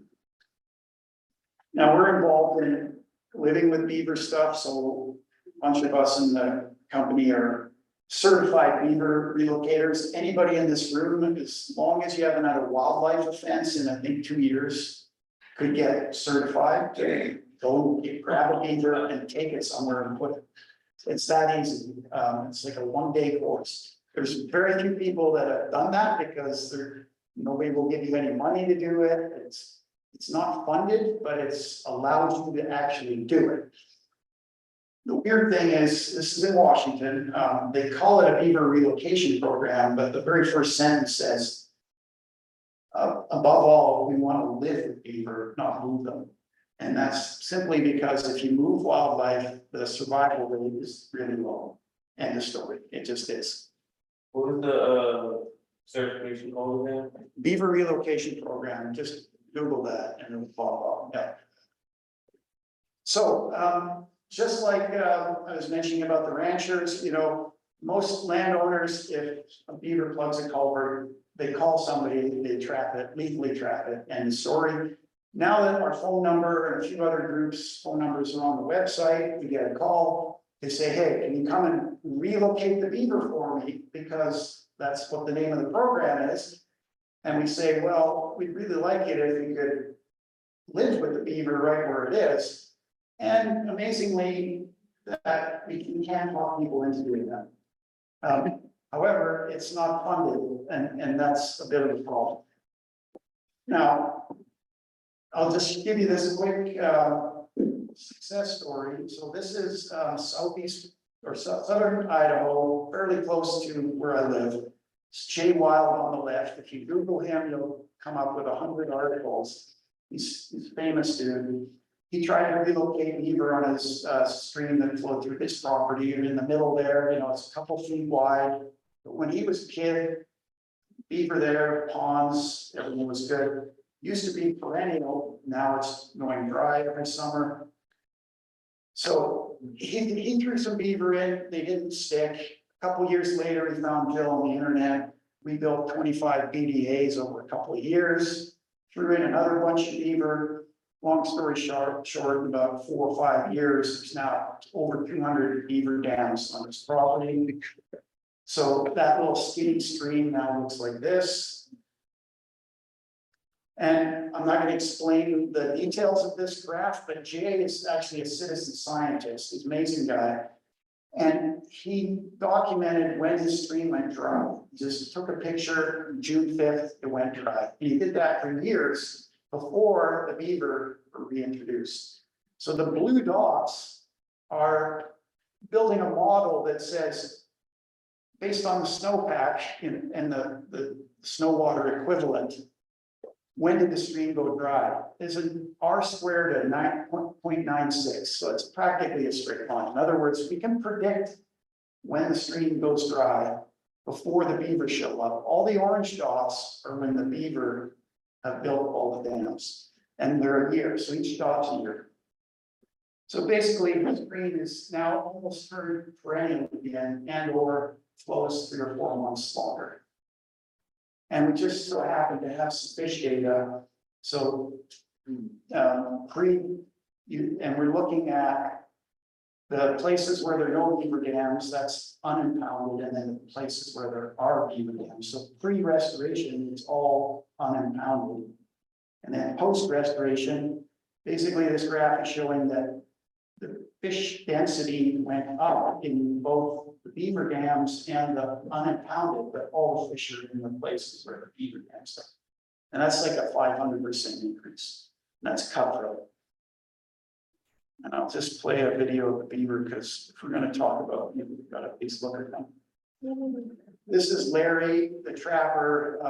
Now, we're involved in living with beaver stuff, so a bunch of us in the company are certified beaver relocators. Anybody in this room, as long as you haven't had a wildlife offense in, I think, 2 years, could get certified to go grab a beaver and take it somewhere and put it. It's that easy. It's like a 1-day course. There's very few people that have done that because nobody will give you any money to do it. It's not funded, but it's allows you to actually do it. The weird thing is, this is in Washington, they call it a beaver relocation program, but the very first sentence says, above all, we want to live with beaver, not move them. And that's simply because if you move wildlife, the survival rate is really low. End of story. It just is. What was the certification called again? Beaver relocation program, just Google that and it'll pop up. Yeah. So, just like I was mentioning about the ranchers, you know, most landowners, if a beaver plugs a culvert, they call somebody, they trap it, lethally trap it, and story. Now that our phone number and a few other groups' phone numbers are on the website, we get a call. They say, hey, can you come and relocate the beaver for me? Because that's what the name of the program is. And we say, well, we'd really like it if you could live with the beaver right where it is. And amazingly, that we can talk people into doing that. However, it's not funded, and that's a bit of a problem. Now, I'll just give you this quick success story. So this is southeast or southern Idaho, fairly close to where I live. It's Jay Wild on the left. If you Google him, you'll come up with 100 articles. He's famous dude. He tried to relocate beaver on his stream that flowed through his property, and in the middle there, you know, it's a couple feet wide. But when he was a kid, beaver there, ponds, everything was good. Used to be perennial, now it's going dry every summer. So he threw some beaver in, they didn't stick. A couple years later, he found Jill on the internet. We built 25 BDAs over a couple of years, threw in another bunch of beaver. Long story short, in about 4 or 5 years, there's now over 200 beaver dams on this property. So that little skinny stream now looks like this. And I'm not going to explain the details of this graph, but Jay is actually a citizen scientist. He's an amazing guy. And he documented when his stream went dry. He just took a picture, June 5th, it went dry. And he did that for years before the beaver were reintroduced. So the blue dots are building a model that says, based on the snowpack and the snow water equivalent, when did the stream go dry? Is an R squared at 9.96, so it's practically a straight line. In other words, we can predict when the stream goes dry before the beaver show up. All the orange dots are when the beaver have built all the dams, and they're a year, so each dot's a year. So basically, the stream is now almost turned perennial again, and or flows 3 or 4 months longer. And we just so happen to have some fish data. So and we're looking at the places where there are no beaver dams, that's unimpounded, and then the places where there are beaver dams. So pre-restoration, it's all unimpounded. And then post-restoration, basically this graph is showing that the fish density went up in both the beaver dams and the unimpounded, but all the fish are in the places where the beaver dams are. And that's like a 500% increase. And that's cutthroat. And I'll just play a video of the beaver because if we're going to talk about, we've got to at least look at them. This is Larry, the trapper.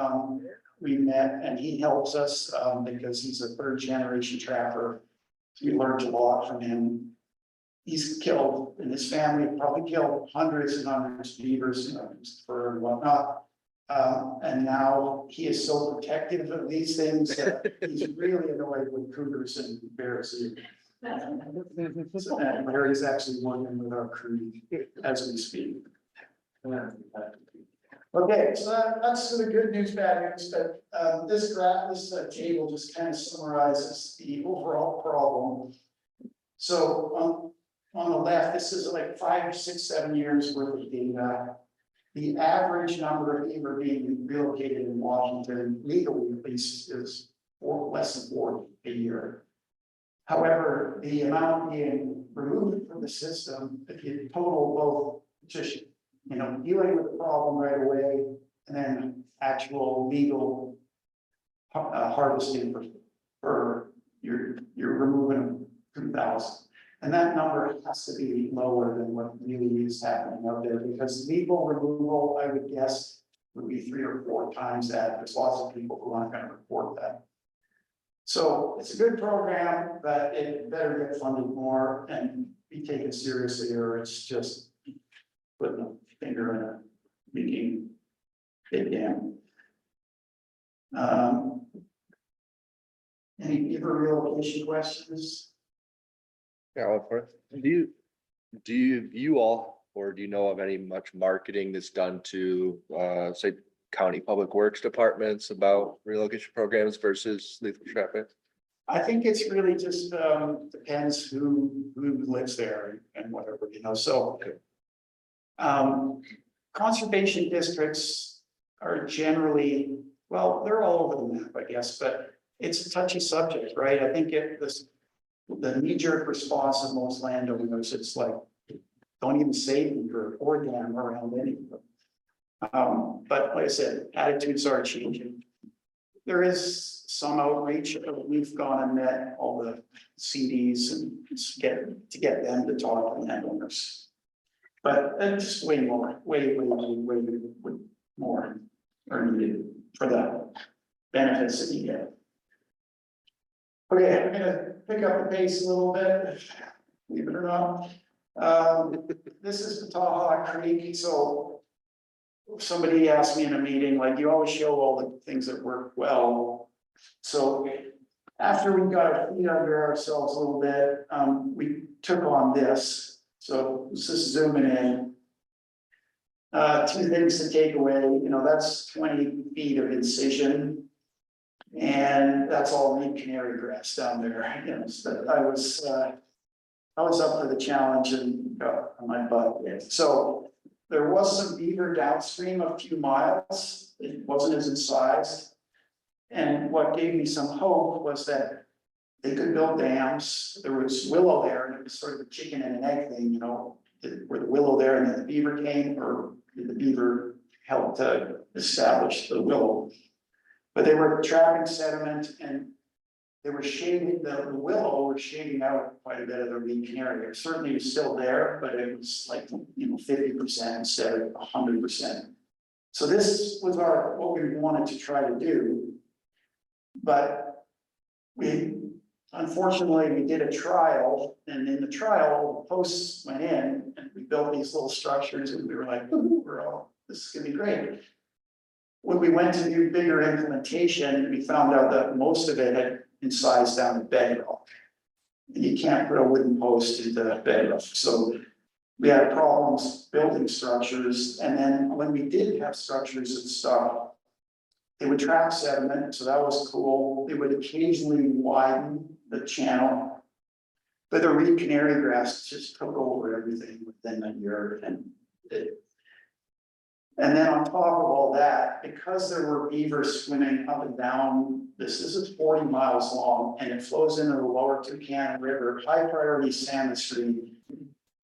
We met and he helps us because he's a third generation trapper. We learned a lot from him. He's killed, and his family probably killed hundreds and hundreds of beavers, you know, fur and whatnot. And now he is so protective of these things that he's really annoyed with cougars and bears. So, and Larry's actually working with our crew as we speak. Okay, so that's the good news, bad news, but this graph, this table just kind of summarizes the overall problem. So on the left, this is like 5, 6, 7 years worth of data. The average number of beaver being relocated in Washington legally at least is less than 40 a year. However, the amount being removed from the system, if you total both just, you know, dealing with the problem right away and then actual legal harvesting for you're removing 2,000. And that number has to be lower than what really is happening out there because legal removal, I would guess, would be 3 or 4 times that. There's lots of people who aren't going to report that. So it's a good program, but it better get funded more and be taken seriously, or it's just putting a finger in a making big dam. Any beaver relocation questions? Yeah, do you all, or do you know of any much marketing that's done to, say, county public works departments about relocation programs versus lethal trapping? I think it's really just depends who lives there and whatever, you know, so. Conservation districts are generally, well, they're all over the map, I guess, but it's a touchy subject, right? I think the knee-jerk response of most landowners, it's like, don't even say beaver or dam around any of them. But like I said, attitudes are changing. There is some outreach. We've gone and met all the CDs and to get them to talk to landowners. But just way more, way more are needed for the benefits that you get. Okay, I'm gonna pick up the pace a little bit, believe it or not. This is Pataha Creek, so somebody asked me in a meeting, like, you always show all the things that work well. So after we got our feet under ourselves a little bit, we took on this. So this is zooming in. 2 things to take away, you know, that's 20 feet of incision. And that's all reed canary grass down there. You know, so I was up for the challenge and got on my butt. So there was some beaver downstream a few miles. It wasn't as incised. And what gave me some hope was that they could build dams. There was willow there, and it was sort of a chicken and an egg thing, you know, where the willow there and then the beaver came, or the beaver helped to establish the willow. But they were trapping sediment and they were shading, the willow was shading out quite a bit of the reed canary. It certainly was still there, but it was like, you know, 50% instead of 100%. So this was what we wanted to try to do. But unfortunately, we did a trial, and in the trial, the posts went in and we built these little structures and we were like, this is gonna be great. When we went to do bigger implementation, we found out that most of it had incised down to bedrock. And you can't put a wooden post into bedrock. So we had problems building structures. And then when we did have structures and stuff, they would trap sediment. So that was cool. They would occasionally widen the channel. But the reed canary grass just took over everything within a year. And then on top of all that, because there were beavers swimming up and down, this is 40 miles long and it flows into the lower Toucan River, high priority salmon stream.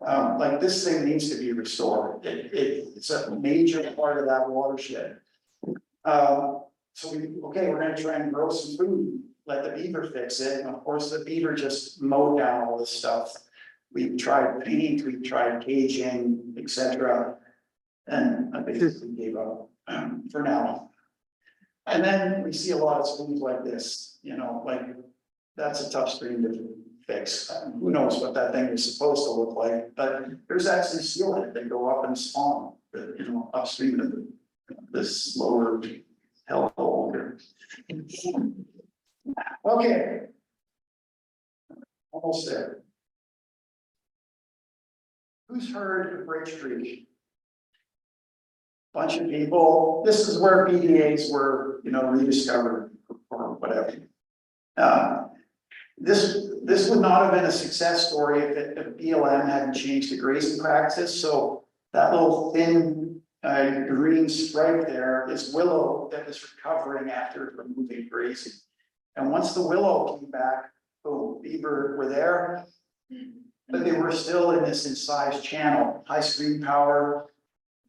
Like this thing needs to be restored. It's a major part of that watershed. So we're gonna try and grow some food, let the beaver fix it, and of course, the beaver just mowed down all this stuff. We've tried paint, we've tried caging, etc. And I basically gave up for now. And then we see a lot of streams like this, like, that's a tough stream to fix. Who knows what that thing is supposed to look like, but there's actually steelhead that go up and spawn, upstream of this lower hellhole here. Okay. Almost there. Who's heard of Bridge Creek? Bunch of people. This is where BDAs were, rediscovered or whatever. This would not have been a success story if BLM hadn't changed the grazing practice. So that little thin green stripe there is willow that was recovering after removing grazing. And once the willow came back, boom, beaver were there, but they were still in this incised channel, high stream power,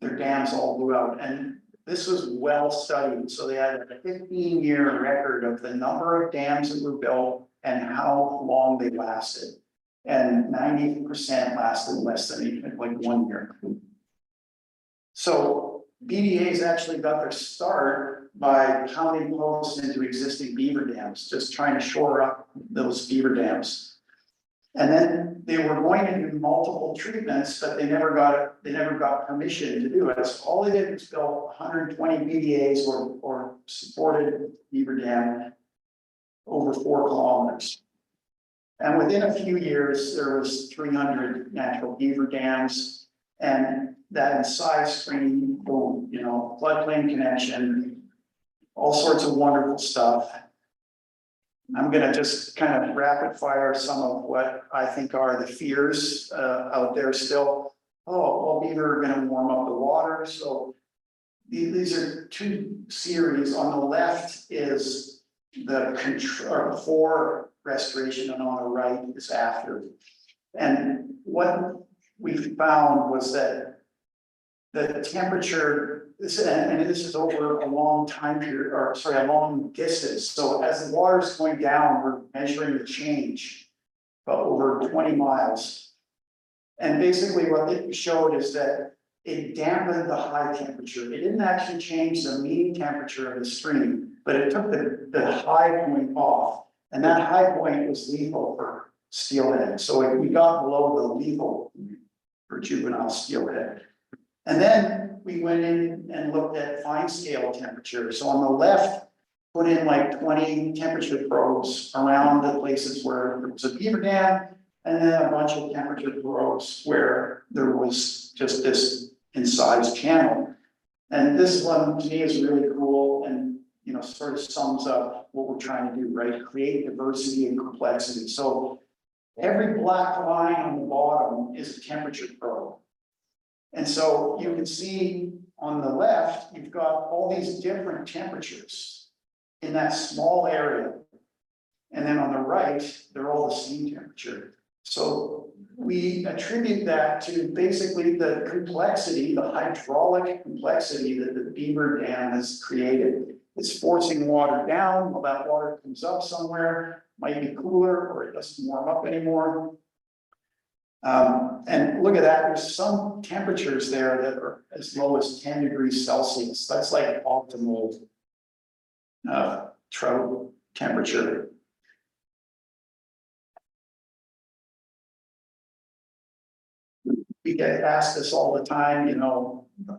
their dams all blew out. And this was well studied. So they had a 15-year record of the number of dams that were built and how long they lasted. And 90% lasted less than like 1 year. So BDA's actually got their start by counting posts into existing beaver dams, just trying to shore up those beaver dams. And then they were going to do multiple treatments, but they never got permission to do it. So all they did was build 120 BDAs or supported beaver dam over 4 kilometers. And within a few years, there was 300 natural beaver dams, and that incised stream, boom, floodplain connection, all sorts of wonderful stuff. I'm gonna just kind of rapid fire some of what I think are the fears out there still. Oh, well, beaver are gonna warm up the water. So these are 2 series. On the left is the before restoration, and on the right is after. And what we found was that the temperature, this is over a long time period, or sorry, a long distance. So as the water is going down, we're measuring the change over 20 miles. And basically what it showed is that it dampened the high temperature. It didn't actually change the mean temperature of the stream, but it took the high point off. And that high point was lethal for steelhead. So we got below the lethal for juvenile steelhead. And then we went in and looked at fine scale temperature. So on the left, put in like 20 temperature probes around the places where there was a beaver dam, and then a bunch of temperature probes where there was just this incised channel. And this one to me is really cool and sort of sums up what we're trying to do, right? Create diversity and complexity. So every black line on the bottom is a temperature probe. And so you can see on the left, you've got all these different temperatures in that small area. And then on the right, they're all the same temperature. So we attribute that to basically the complexity, the hydraulic complexity that the beaver dam has created. It's forcing water down. Well, that water comes up somewhere, might be cooler, or it doesn't warm up anymore. And look at that, there's some temperatures there that are as low as 10 degrees Celsius. That's like optimal trout temperature. We get asked this all the time,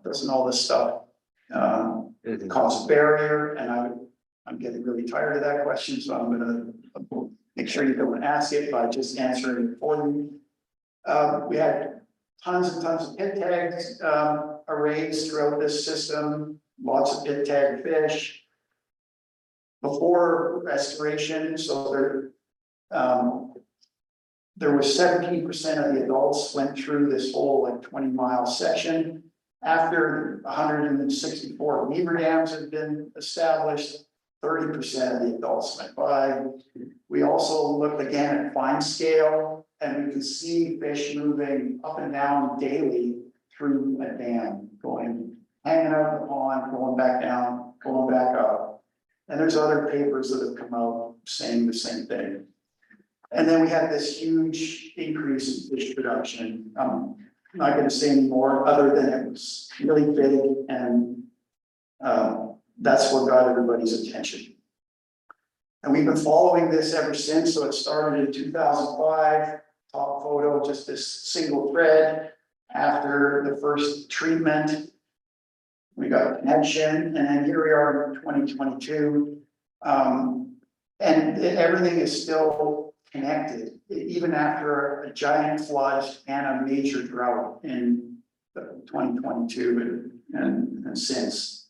doesn't all this stuff cause a barrier? And I'm getting really tired of that question, so I'm gonna make sure you don't ask it by just answering it for you. We had tons and tons of pit tags arrays throughout this system, lots of pit tag fish. Before restoration, so there was 17% of the adults went through this whole 20-mile section. After 164 beaver dams had been established, 30% of the adults went by. We also looked again at fine scale And we can see fish moving up and down daily through a dam, going, hanging out the pond, going back down, going back up. And there's other papers that have come out saying the same thing. And then we had this huge increase in fish production. I'm not gonna say any more, other than it was really big, and that's what got everybody's attention. And we've been following this ever since, so it started in 2005, top photo, just this single thread. After the first treatment, we got a connection, and then here we are in 2022. And everything is still connected, even after a giant flood and a major drought in 2022 and since.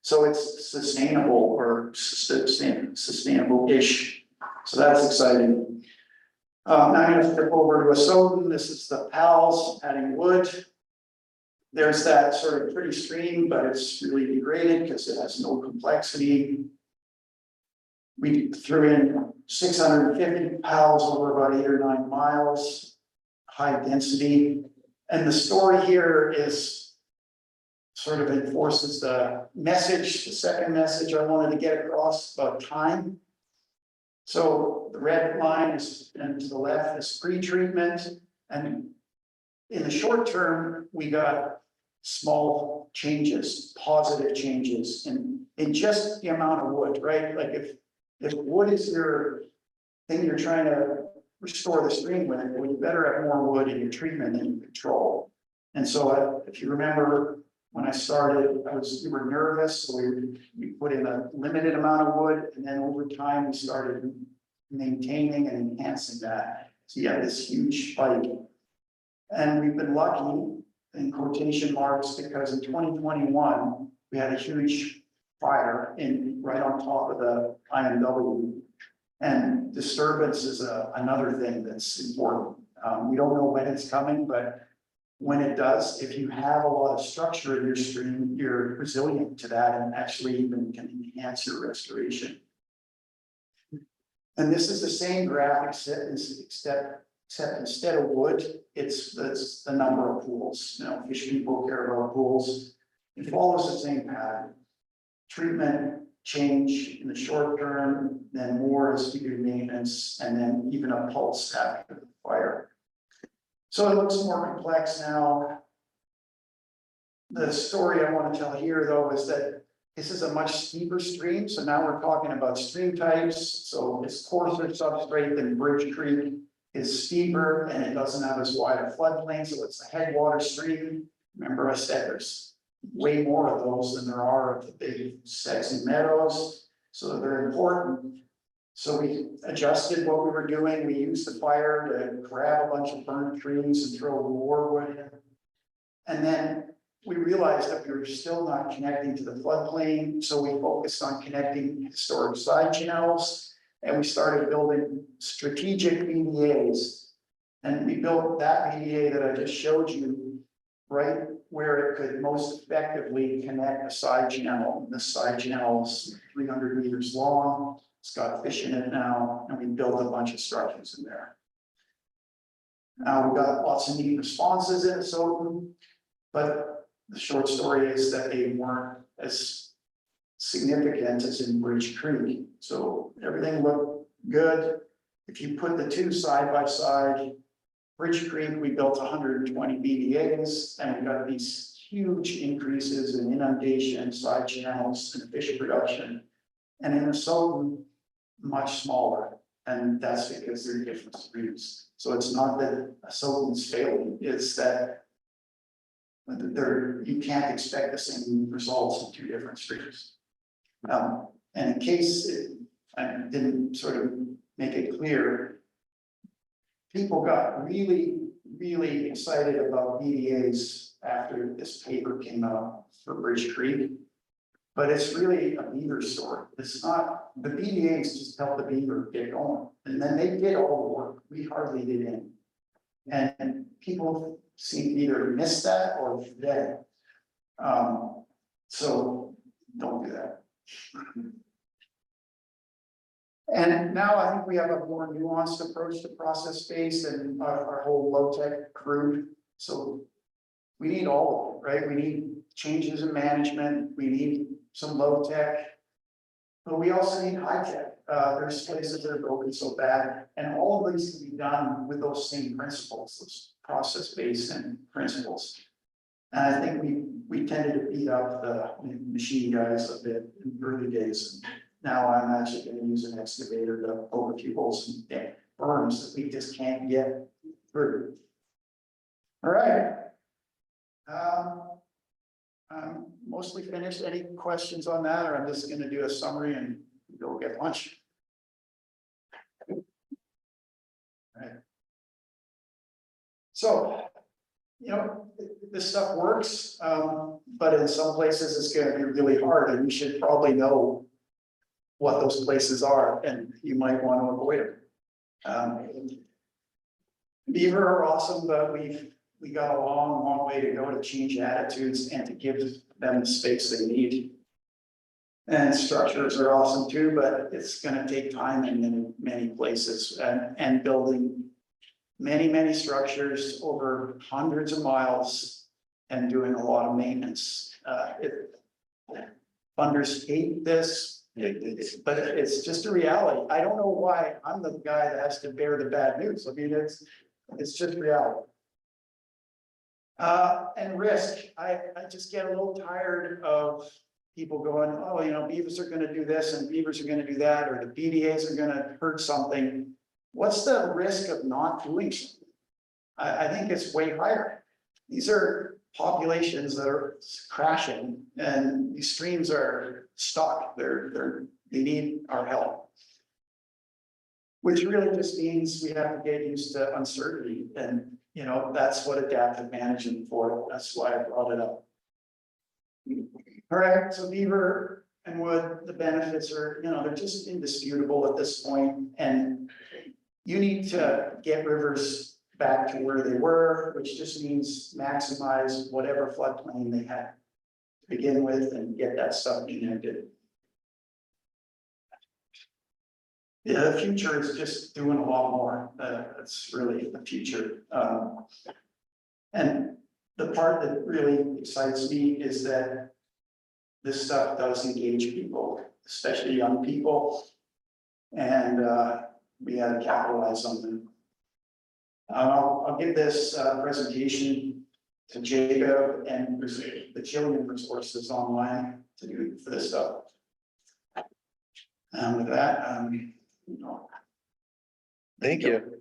So it's sustainable, or sustainable-ish. So that's exciting. Now I'm going to flip over to a Soden. This is the pals adding wood. There's that sort of pretty stream, but it's really degraded because it has no complexity. We threw in 650 pals over about 8 or 9 miles, high density. And the story here is sort of enforces the message, the second message I wanted to get across about time. So the red line is, and to the left is pre-treatment. And in the short term, we got small changes, positive changes in just the amount of wood, right? Like if wood is your thing you're trying to restore the stream with, well, you better have more wood in your treatment than you control. And so if you remember, when I started, we were nervous, so we put in a limited amount of wood, and then over time we started maintaining and enhancing that. So you have this huge spike. And we've been lucky, in quotation marks, because in 2021, we had a huge fire right on top of the IMW. And disturbance is another thing that's important. We don't know when it's coming, but when it does, if you have a lot of structure in your stream, you're resilient to that and actually even can enhance your restoration. And this is the same graph, except instead of wood, it's the number of pools. You know, fish people care about pools. It follows the same pattern. Treatment, change in the short term, then more as we do maintenance, and then even a pulse after the fire. So it looks more complex now. The story I want to tell here, though, is that this is a much steeper stream. So now we're talking about stream types. So it's coarser substrate than Bridge Creek, is steeper, and it doesn't have as wide a floodplain. So it's a headwater stream. Remember I said there's way more of those than there are of the big sexy meadows. So they're important. So we adjusted what we were doing. We used the fire to grab a bunch of burnt trees and throw more wood in. And then we realized that we were still not connecting to the floodplain. So we focused on connecting historic side channels, and we started building strategic BDAs. And we built that BDA that I just showed you right where it could most effectively connect a side channel. This side channel is 300 meters long. It's got fish in it now, and we built a bunch of structures in there. Now we got lots of neat responses in Soden, but the short story is that they weren't as significant as in Bridge Creek. So everything looked good. If you put the two side by side, Bridge Creek, we built 120 BDAs, and we got these huge increases in inundation, side channels, and fish production. And in Soden, much smaller, and that's because they're different streams. So it's not that Soden's failing, it's that you can't expect the same results in two different streams. And in case I didn't sort of make it clear, people got really, really excited about BDAs after this paper came out for Bridge Creek. But it's really a beaver story. It's not, the BDAs just help the beaver get going. And then they did all the work. We hardly did any. And people seem to either miss that or forget it. So don't do that. And now I think we have a more nuanced approach to process space and our whole low-tech crew. So we need all of it, right? We need changes in management, we need some low-tech. But we also need high-tech. There's places that are broken so bad, and all of these can be done with those same principles, those process-based and principles. And I think we tended to beat up the machine guys a bit in the early days. Now I'm actually gonna use an excavator to poke a few holes in berms that we just can't get through. All right. I'm mostly finished. Any questions on that, or I'm just gonna do a summary and go get lunch? All right. So, you know, this stuff works, but in some places it's gonna be really hard, and you should probably know what those places are, and you might want to avoid them. Beaver are awesome, but we got a long way to go to change attitudes and to give them the space they need. And structures are awesome too, but it's gonna take time in many places, and building many structures over hundreds of miles and doing a lot of maintenance. Funders hate this. But it's just a reality. I don't know why I'm the guy that has to bear the bad news. I mean, it's just reality. And risk, I just get a little tired of people going, oh, you know, beavers are gonna do this and beavers are gonna do that, or the PDAs are gonna hurt something. What's the risk of not doing something? I think it's way higher. These are populations that are crashing, and these streams are stuck. They need our help. Which really just means we have to get used to uncertainty, and you know, that's what adaptive management for. That's why I brought it up. All right, so beaver and wood, the benefits are, you know, they're just indisputable at this point, and you need to get rivers back to where they were, which just means maximize whatever floodplain they had to begin with and get that stuff connected. Yeah, the future is just doing a lot more. That's really the future. And the part that really excites me is that this stuff does engage people, especially young people. And we had to capitalize on them. I'll give this presentation to Jacob, and there's a bajillion resources online to do for this stuff. And with that, Thank you.